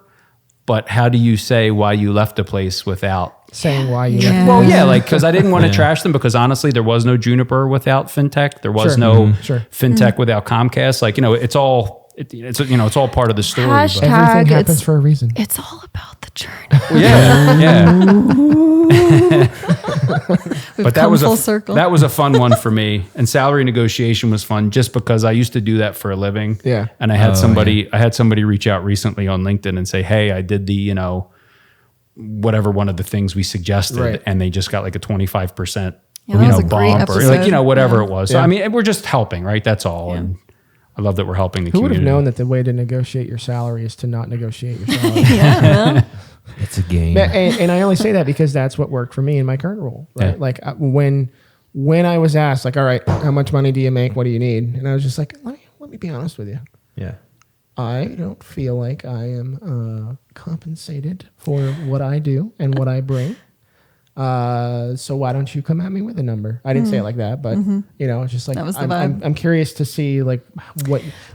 But how do you say why you left a place without saying why you left? Well, yeah, like because I didn't want to trash them because honestly, there was no Juniper without fintech. There was no fintech without Comcast. Like, you know, it's all it's all part of the story. Hashtag but everything happens for a reason. It's all about the journey. But that was full circle. That was a fun one for me. And salary negotiation was fun just because I used to do that for a living. Yeah. And I had somebody reach out recently on LinkedIn and say, hey, I did the, you know, whatever one of the things we suggested, and they just got like a 25% bump or like, you know, whatever it was. So I mean, we're just helping, right? That's all. Yeah. And I love that we're helping the community. Who would have known that the way to negotiate your salary is to not negotiate your salary? It's a game. And I only say that because that's what worked for me in my current role, right? Yeah. Like when I was asked like, all right, how much money do you make? What do you need? And I was just like, let me be honest with you. Yeah. I don't feel like I am compensated for what I do and what I bring. So why don't you come at me with a number? I didn't say it like that, but you know, it's just like, I'm curious to see like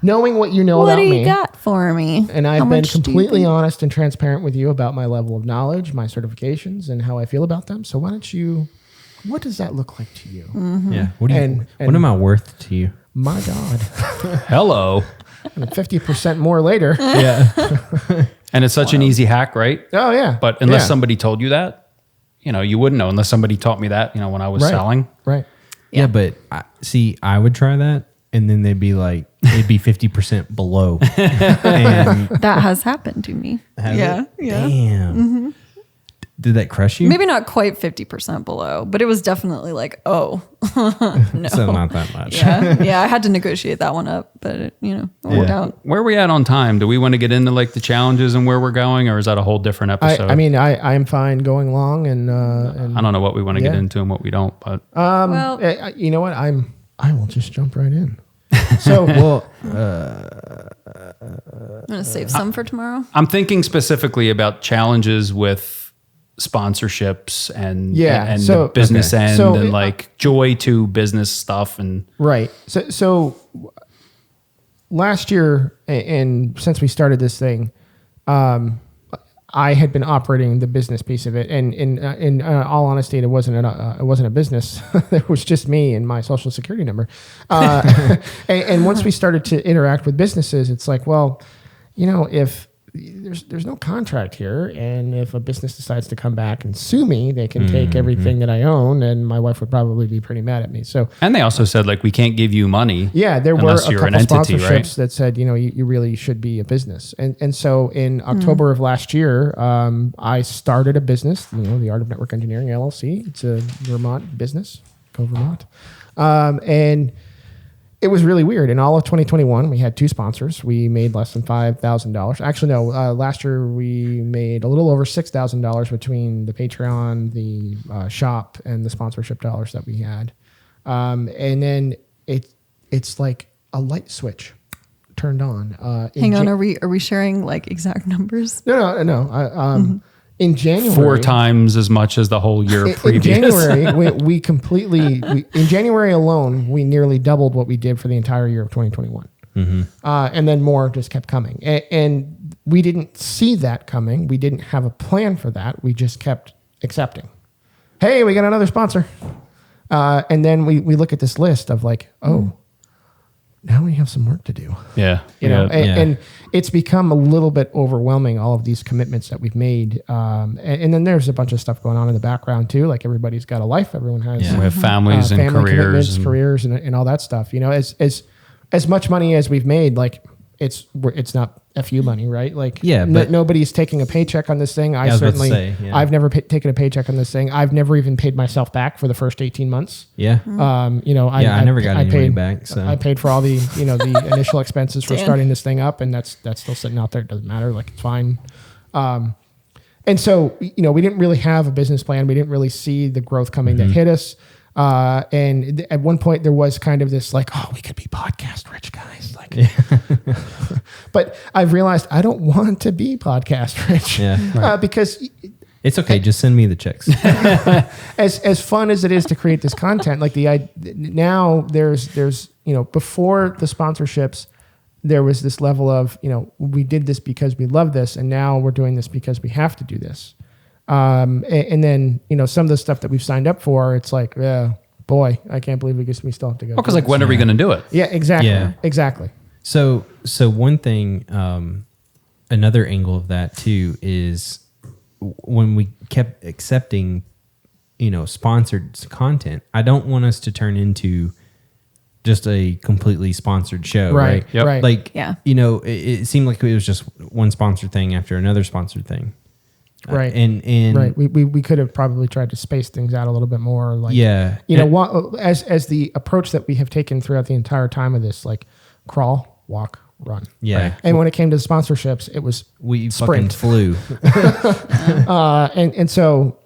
knowing what you know about me. What do you got for me? And I've been completely honest and transparent with you about my level of knowledge, my certifications and how I feel about them. So what does that look like to you? Yeah. What am I worth to you? My God. Hello. 50% more later. Yeah. And it's such an easy hack, right? Oh yeah. But unless somebody told you that, you know, you wouldn't know unless somebody taught me that, you know, when I was selling. Right. Yeah, but I would try that and then they'd be like, it'd be 50% below. And that has happened to me. Yeah. Damn. Did that crush you? Maybe not quite 50% below, but it was definitely like, no. So not that much. Yeah, I had to negotiate that one up, but it worked out. Where are we at on time? Do we want to get into like the challenges and where we're going, or is that a whole different episode? I mean, I'm fine going long, and I don't know what we want to get into and what we don't, but you know what? I will just jump right in. So, I'm gonna save some for tomorrow. I'm thinking specifically about challenges with sponsorships and the business end and like joy to business stuff and right. So last year and since we started this thing, I had been operating the business piece of it, and in all honesty, it wasn't a business. It was just me and my social security number. And once we started to interact with businesses, it's like, well, you know, if there's no contract here, and if a business decides to come back and sue me, they can take everything that I own, and my wife would probably be pretty mad at me. So, and they also said like we can't give you money. Yeah, there were a couple sponsorships right? that said, you know, you really should be a business. And so in October of last year, I started a business, you know, the Art of Network Engineering LLC. It's a Vermont business, go Vermont, and it was really weird. In all of 2021, we had 2 sponsors. We made less than $5,000. Actually, no. Last year, we made a little over $6,000 between the Patreon, the shop, and the sponsorship dollars that we had. And then it's like a light switch turned on. Hang on, are we sharing like exact numbers? No. In January, 4 times as much as the whole year previous. In January, we in January alone, we nearly doubled what we did for the entire year of 2021. And then more just kept coming. And we didn't see that coming. We didn't have a plan for that. We just kept accepting. Hey, we got another sponsor. And then we look at this list of like, now we have some work to do. Yeah. You know, and it's become a little bit overwhelming, all of these commitments that we've made. And then there's a bunch of stuff going on in the background too. Like everybody's got a life. Everyone has we have families and family careers and all that stuff. You know, as much money as we've made, like it's not FU money, right? Like, Yeah, but- nobody's taking a paycheck on this thing. I was about to certainly, say, yeah. I've never taken a paycheck on this thing. I've never even paid myself back for the first 18 months. Yeah. I never got any money back, so. I paid for all the, the initial expenses for Damn. starting this thing up, and that's still sitting out there. It doesn't matter. Like, it's fine. And so, we didn't really have a business plan. We didn't really see the growth coming that hit us. And at one point there was kind of this like, oh, we could be podcast rich guys. Like, but I've realized I don't want to be podcast rich. Yeah. Because It's okay. Just send me the checks. as fun as it is to create this content, like now there's before the sponsorships, there was this level of, we did this because we love this, and now we're doing this because we have to do this. And then, some of the stuff that we've signed up for, it's like, boy, I can't believe we still have to go. Because like, when are we going to do it? Yeah, exactly. Yeah. Exactly. So one thing, another angle of that too is when we kept accepting, sponsored content, I don't want us to turn into just a completely sponsored show, right? Yep. Right. Like, Yeah. it seemed like it was just one sponsored thing after another sponsored thing. Right. And Right. We could have probably tried to space things out a little bit more. Like, yeah. as the approach that we have taken throughout the entire time of this, like crawl, walk, run. Yeah. And when it came to the sponsorships, it was We sprint. fucking flew. And so,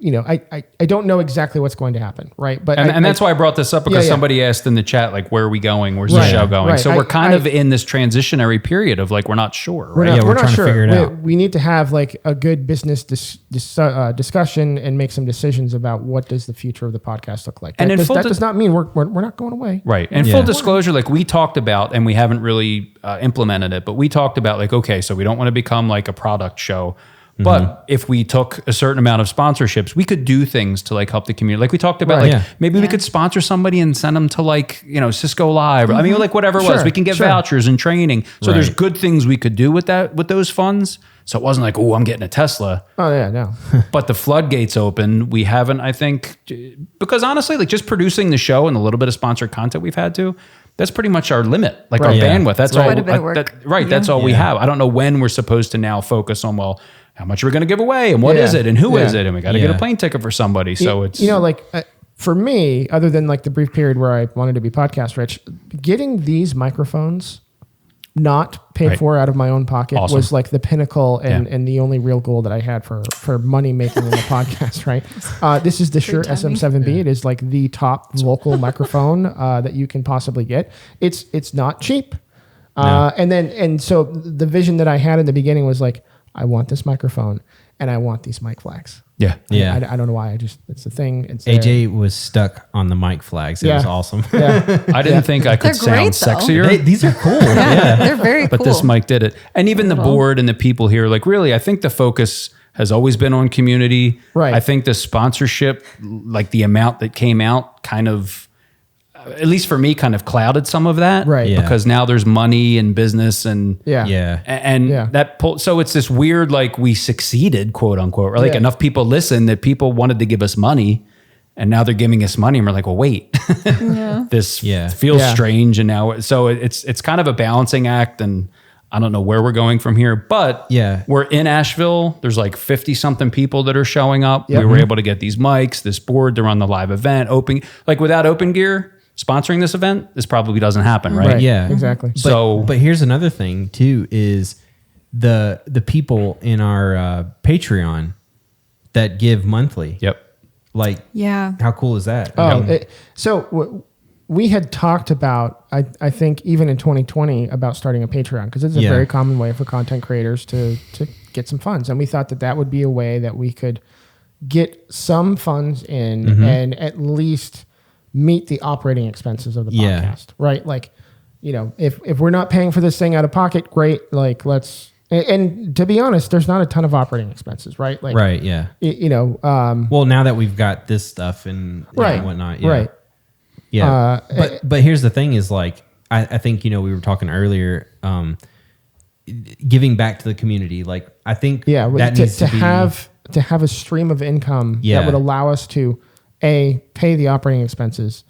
I don't know exactly what's going to happen. Right. But And that's why I brought this up, because Yeah. somebody asked in the chat, like, where are we going? Where's the Right. show going? Right. So we're kind of I- in this transitionary period of like, we're not sure, We're right? not, Yeah, we're not trying to sure. figure it out. We need to have like a good business discussion and make some decisions about what does the future of the podcast look like. And in full that does not mean we're not going away. Right. And Yeah. full disclosure, like we talked about, and we haven't really implemented it, but we talked about like, okay, so we don't want to become like a product show. But if we took a certain amount of sponsorships, we could do things to like help the community. Like we talked about, Right. like Yeah. maybe we could sponsor somebody and send them to like, Cisco Live. I mean, like whatever it was, Sure, we can get sure. vouchers and training. So there's Right. good things we could do with those funds. So it wasn't like, oh, I'm getting a Tesla. Oh yeah, no. But the floodgates open. We haven't, I think, because honestly, like just producing the show and a little bit of sponsored content we've had to, that's pretty much our limit, like our Right. Yeah. bandwidth. That's Right. all. Quite a bit of work. Right. That's all we have. I don't know when we're supposed to now focus on, well, how much are we going to give away and what Yeah. is it and who is Yeah. it? And we got to get a Yeah. plane ticket for somebody. So it's, For me, other than like the brief period where I wanted to be podcast rich, getting these microphones not paid Right. for out of my own pocket Awesome. was like the pinnacle and, Yeah. and the only real goal that I had for money making in the podcast, right? This is the Shure timing. SM7B. It is like the top vocal microphone that you can possibly get. It's not cheap. And so the vision that I had in the beginning was like, I want this microphone and I want these mic flags. yeah. Yeah. I don't know why. It's the thing. It's AJ was stuck on the mic flags. It Yeah. was awesome. Yeah. I didn't think I could They're great, sound though. sexier. These are cool. Yeah, they're very cool. But this mic did it. And even the board and the people here, like really, I think the focus has always been on community. Right. I think the sponsorship, like the amount that came out kind of, at least for me, kind of clouded some of that. Right. Yeah. Because now there's money and business and Yeah. Yeah. and Yeah. that pull, so it's this weird, like we succeeded, quote unquote, or like Yeah. enough people listened that people wanted to give us money, and now they're giving us money, and we're like, well, wait, this Yeah. feels Yeah. strange, and now so it's kind of a balancing act, and I don't know where we're going from here, but Yeah. we're in Asheville. There's like 50 something people that are showing up. Yep. We were able to get these mics, this board. They're on the live event. Like without Open Gear sponsoring this event, this probably doesn't happen, right? Right. Yeah. Exactly. But here's another thing too: is the people in our Patreon that give monthly. Yep. Like, Yeah. how cool is that? We had talked about, I think even in 2020, about starting a Patreon because it's a Yeah. very common way for content creators to get some funds. And we thought that would be a way that we could get some funds in Mm-hmm. and at least meet the operating expenses of the Yeah. podcast, right? Like, if we're not paying for this thing out of pocket, great. Like, let's, and to be honest, there's not a ton of operating expenses, right? Like, Right. Yeah. Well, now that we've got this stuff and Right. whatnot. Yeah. Right. Yeah. But here's the thing: is like I think we were talking earlier, giving back to the community. Like I think that needs to be, have a stream of income Yeah. that would allow us to A, pay the operating expenses,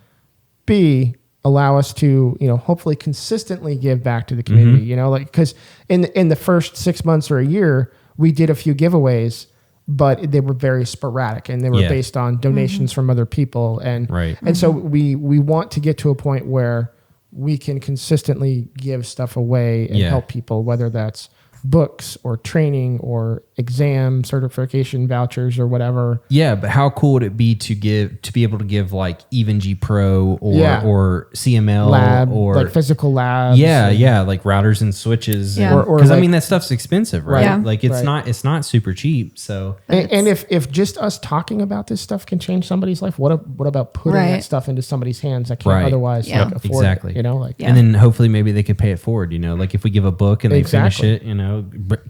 B, allow us to, hopefully consistently give back to the community, because in the first 6 months or a year, we did a few giveaways, but they were very sporadic and they were based on donations from other people. And, and so we want to get to a point where we can consistently give stuff away and help people, whether that's books or training or exam certification vouchers or whatever. Yeah, but how cool would it be to be able to give like Even G Pro or CML lab, or like physical labs? Yeah, like routers and switches. Yeah. Because I mean that stuff's expensive, right? Yeah. Like it's not super cheap. So and if just us talking about this stuff can change somebody's life, what about putting that stuff into somebody's hands that can't otherwise like, afford exactly. it, like and then hopefully maybe they could pay it forward. Like if we give a book and they finish it,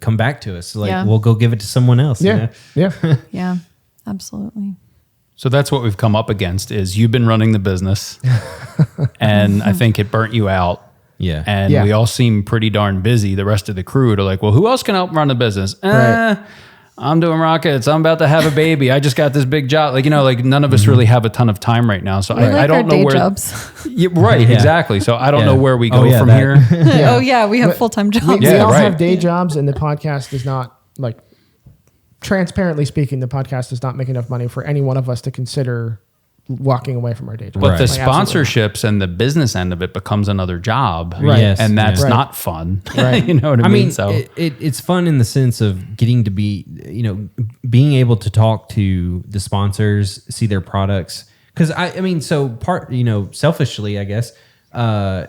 come back to us. Like we'll go give it to someone else. Yeah. Yeah, absolutely. So that's what we've come up against is you've been running the business and I think it burnt you out. Yeah. And we all seem pretty darn busy. The rest of the crew are like, well, who else can help run the business? I'm doing rockets. I'm about to have a baby. I just got this big job. Like, none of us really have a ton of time right now. So I don't know where jobs. Exactly. So I don't know where we go from here. Oh yeah, we have full-time jobs. We all have day jobs, and the podcast is not like, transparently speaking, the podcast does not make enough money for any one of us to consider walking away from our day job. But the sponsorships and the business end of it becomes another job. Right. Yes. And that's not fun. Right. You know what I mean? So it's fun in the sense of getting to be, being able to talk to the sponsors, see their products. Because selfishly, I guess, I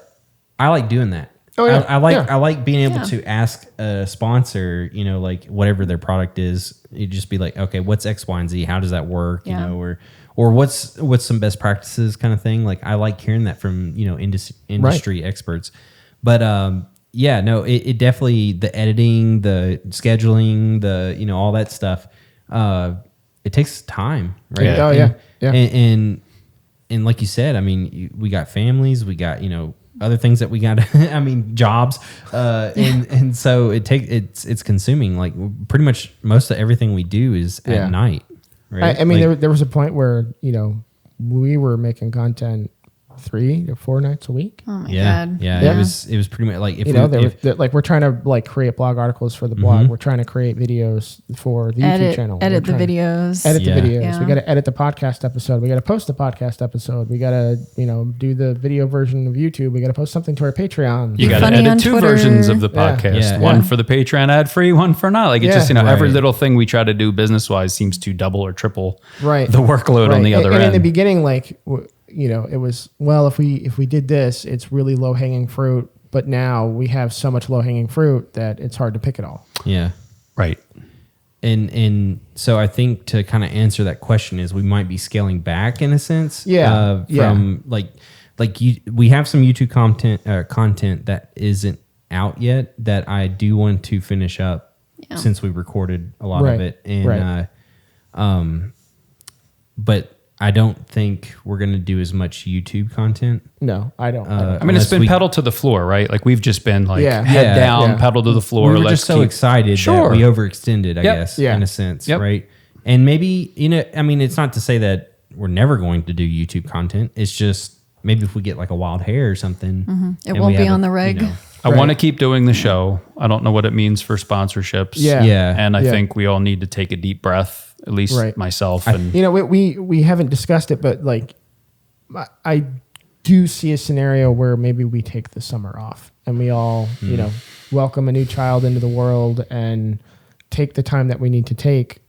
like doing that. Oh, yeah. I like being able to ask a sponsor, like whatever their product is, you just be like, okay, what's X, Y, and Z? How does that work? Or what's some best practices kind of thing. Like I like hearing that from, industry experts. But it definitely, the editing, the scheduling, the, all that stuff, it takes time, right? Yeah. Oh, yeah. And like you said, I mean, we got families, we got, other things that we got, jobs. And so it's consuming. Like pretty much most of everything we do is at night. Right? There was a point where, we were making content 3 to 4 nights a week. Oh my God. Yeah. It was pretty much like, we're trying to like create blog articles for the blog. We're trying to create videos for the YouTube channel. Edit the videos. Yeah. We got to edit the podcast episode. We got to post the podcast episode. We got to, do the video version of YouTube. We got to post something to our Patreon. You got to edit 2 versions of the podcast. One for the Patreon ad free, one for not. Like it's just, every little thing we try to do business wise seems to double or triple the workload on the other end. And in the beginning, like, it was, well, if we did this, it's really low hanging fruit. But now we have so much low hanging fruit that it's hard to pick it all. Yeah. Right. And so I think to kind of answer that question is we might be scaling back in a sense. We have some YouTube content that isn't out yet that I do want to finish up since we recorded a lot of it. And but I don't think we're going to do as much YouTube content. No, I don't. It's been pedal to the floor, right? Like we've just been like head down, pedal to the floor. We were just so excited that we overextended, I guess, in a sense, right? And maybe, it's not to say that we're never going to do YouTube content. It's just maybe if we get like a wild hair or something. It won't be on the reg. I want to keep doing the show. I don't know what it means for sponsorships. And I think we all need to take a deep breath. At least myself. And we haven't discussed it, but like I do see a scenario where maybe we take the summer off and we all, welcome a new child into the world and take the time that we need to take,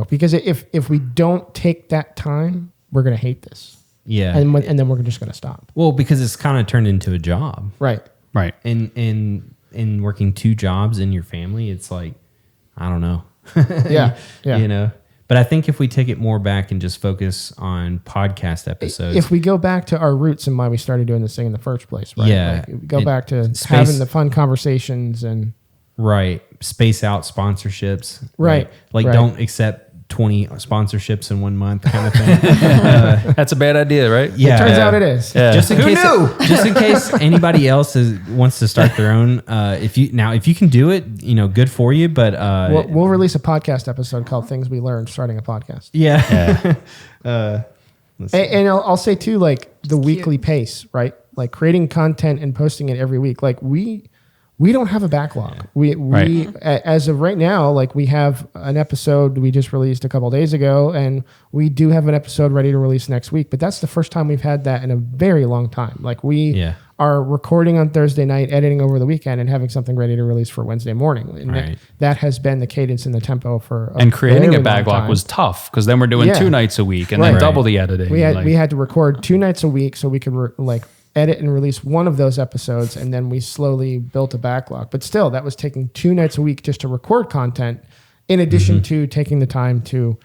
because if we don't take that time, we're going to hate this. Yeah. And then we're just going to stop. Well, because it's kind of turned into a job. Right. And working 2 jobs in your family, it's like, I don't know. But I think if we take it more back and just focus on podcast episodes, if we go back to our roots and why we started doing this thing in the first place, right? Like, go back to having the fun conversations and space out sponsorships, right? Like don't accept 20 sponsorships in 1 month kind of thing. That's a bad idea, right? Yeah, it turns out it is. Yeah. Just in case anybody else wants to start their own. If you can do it, good for you. But we'll release a podcast episode called "Things We Learned Starting a Podcast." Yeah. And I'll say too, like the weekly pace, right? Like creating content and posting it every week. Like we don't have a backlog. We as of right now, like we have an episode we just released a couple of days ago, and we do have an episode ready to release next week. But that's the first time we've had that in a very long time. Like we are recording on Thursday night, editing over the weekend, and having something ready to release for Wednesday morning. And that has been the cadence and the tempo for. And creating a backlog was tough because then we're doing 2 nights a week and then double the editing. We had to record 2 nights a week so we could edit and release one of those episodes, and then we slowly built a backlog. But still, that was taking 2 nights a week just to record content, in addition to taking the time to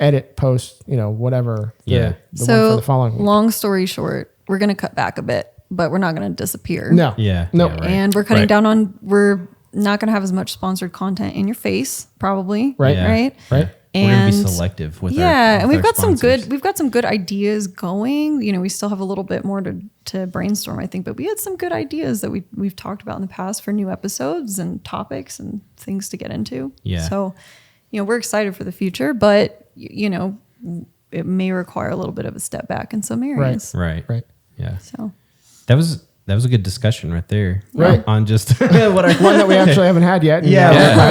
edit, post, whatever. The one for the following week. Long story short, we're going to cut back a bit, but we're not going to disappear. No. No. And we're cutting down on. We're not going to have as much sponsored content in your face, probably. Right. Right. We're going to be selective with and we've got some good ideas going. We still have a little bit more to brainstorm, I think, but we had some good ideas that we've talked about in the past for new episodes and topics and things to get into. Yeah. So, we're excited for the future, but it may require a little bit of a step back in some areas. Right. Yeah. So that was a good discussion right there. Right. On just one that we actually haven't had yet.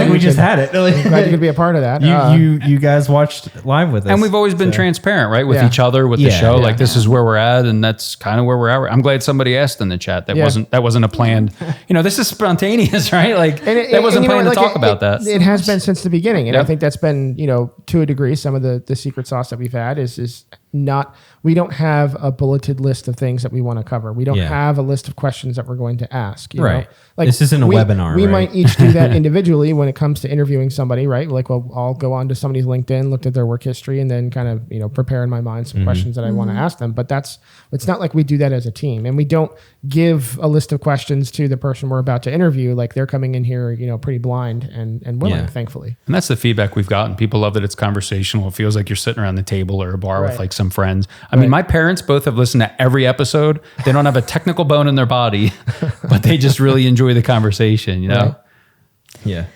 We just had it. Glad you could be a part of that. You guys watched live with us. And we've always been transparent, right? With each other, with the show. Like this is where we're at, and that's kind of where we're at. I'm glad somebody asked in the chat. That wasn't a planned, this is spontaneous, right? Like that wasn't planned to talk about that. It has been since the beginning. And I think that's been, to a degree, some of the secret sauce that we've had is not, we don't have a bulleted list of things that we want to cover. We don't have a list of questions that we're going to ask. You know? Like this isn't a webinar. We might each do that individually when it comes to interviewing somebody, right? Like, I'll go on to somebody's LinkedIn, look at their work history, and then kind of, prepare in my mind some questions that I want to ask them. But it's not like we do that as a team. And we don't give a list of questions to the person we're about to interview. Like they're coming in here, pretty blind and willing, thankfully. And that's the feedback we've gotten. People love that it's conversational. It feels like you're sitting around the table or a bar with like some friends. I mean, my parents both have listened to every episode. They don't have a technical bone in their body, but they just really enjoy the conversation, Right. Yeah.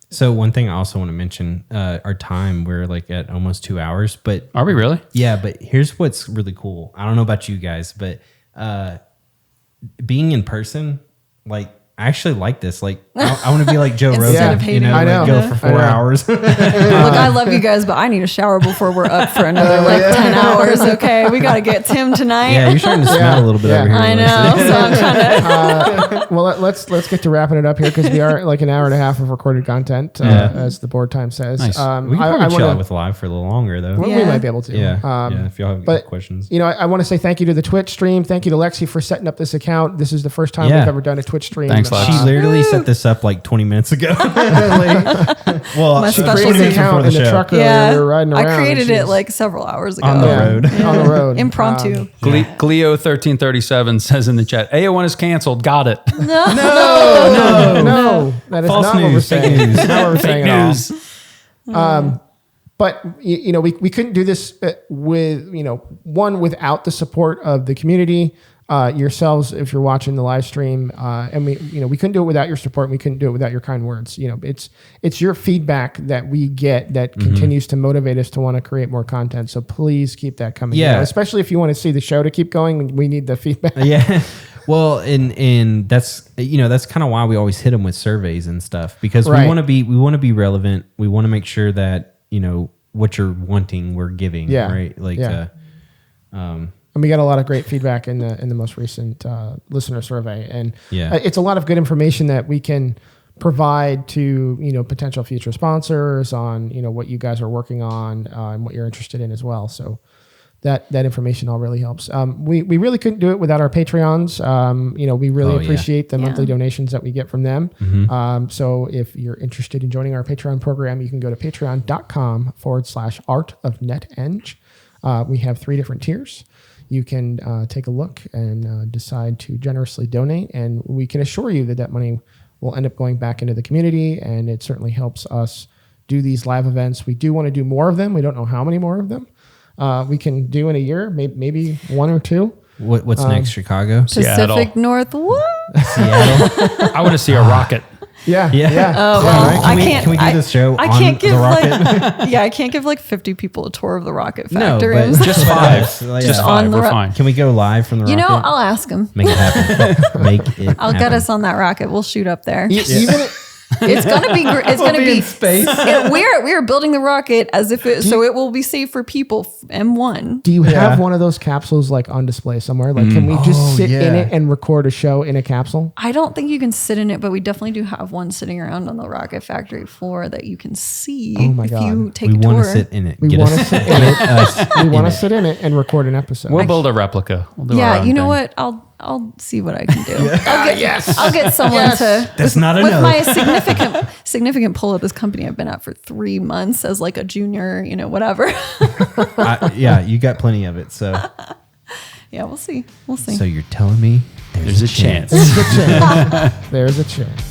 So one thing I also want to mention, our time, we're like at almost 2 hours, but are we really? Yeah. But here's what's really cool. I don't know about you guys, but being in person, like I actually like this. Like I want to be like Joe Instead Rogan, of hating. I know. go for 4 hours. Look, I love you guys, but I need a shower before we're up for another 10 hours. Okay, we got to get Tim tonight. Yeah, you're starting to smell a little bit over here. I know. So I'm trying to. Well, let's get to wrapping it up here because we are like an hour and a half of recorded content, as the board time says. Nice. We can probably chill out with live for a little longer though. We might be able to. Yeah. If y'all have good questions. I want to say thank you to the Twitch stream. Thank you to Lexi for setting up this account. This is the first time we've ever done a Twitch stream. Thanks, Lex. She literally set this up like 20 minutes ago. Well, My she special created an account in the truck earlier. We were riding around. I created it like several hours ago. On the road. On the road. Impromptu. Gleo1337 says in the chat, AO1 is canceled. Got it. No. That is False not what we're news. saying. Fake news. Not what we're saying at all. News. But we couldn't do this with without the support of the community, yourselves if you're watching the live stream, and we couldn't do it without your support. And we couldn't do it without your kind words. It's your feedback that we get that continues to motivate us to want to create more content. So please keep that coming. Yeah. Especially if you want to see the show to keep going, we need the feedback. Yeah. Well, and that's that's kind of why we always hit them with surveys and stuff because we want to be relevant. We want to make sure that what you're wanting, we're giving. Yeah. Right. Like. Yeah. And we got a lot of great feedback in the most recent listener survey, and it's a lot of good information that we can provide to potential future sponsors on what you guys are working on and what you're interested in as well. So that information all really helps. We really couldn't do it without our Patreons. We really appreciate the monthly donations that we get from them. So if you're interested in joining our Patreon program, you can go to patreon.com/artofneteng. We have 3 different tiers. You can take a look and decide to generously donate, and we can assure you that money will end up going back into the community, and it certainly helps us do these live events. We do want to do more of them. We don't know how many more of them we can do in a year, maybe 1 or 2. What's next? Chicago? Pacific Seattle. Northwest. Seattle? I want to see a rocket. Yeah. Oh, well, Can we do this show I on can't give the rocket? like I can't give like 50 people a tour of the rocket No, factory. but just 5. Just on 5. the We're ro- fine. Can we go live from the you rocket? know, I'll ask them. Make it happen. Make it I'll get happen. us on that rocket. We'll shoot up there. Even It's gonna be. It's gonna be be in space. We are building the rocket as if it will be safe for people. M1. do you have one of those capsules like on display somewhere? Like, can we just sit in it and record a show in a capsule? I don't think you can sit in it, but we definitely do have one sitting around on the rocket factory floor that you can see. Oh my if God. you take We a want tour. to sit in it. We Get want us- to sit in it. us We want to in it. sit in it and record an episode. We'll build a replica. We'll do our Yeah, own you know thing. what? I'll see what I can do. I'll get someone to. That's not a with no. my significant pull at this company I've been at for 3 months as like a junior, whatever. Yeah, you got plenty of it. So Yeah, we'll see. We'll see. So you're telling me there's a chance. There's a chance.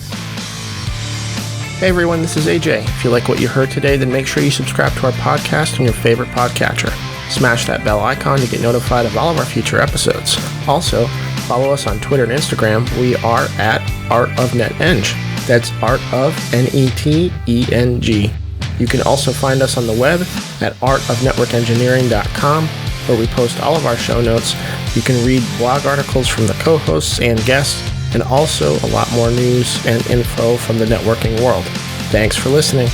Hey everyone, this is AJ. If you like what you heard today, then make sure you subscribe to our podcast on your favorite podcatcher. Smash that bell icon to get notified of all of our future episodes. Also, follow us on Twitter and Instagram. We are at Art of NetEng. That's Art of NETENG. You can also find us on the web at artofnetworkengineering.com, where we post all of our show notes. You can read blog articles from the co-hosts and guests, and also a lot more news and info from the networking world. Thanks for listening.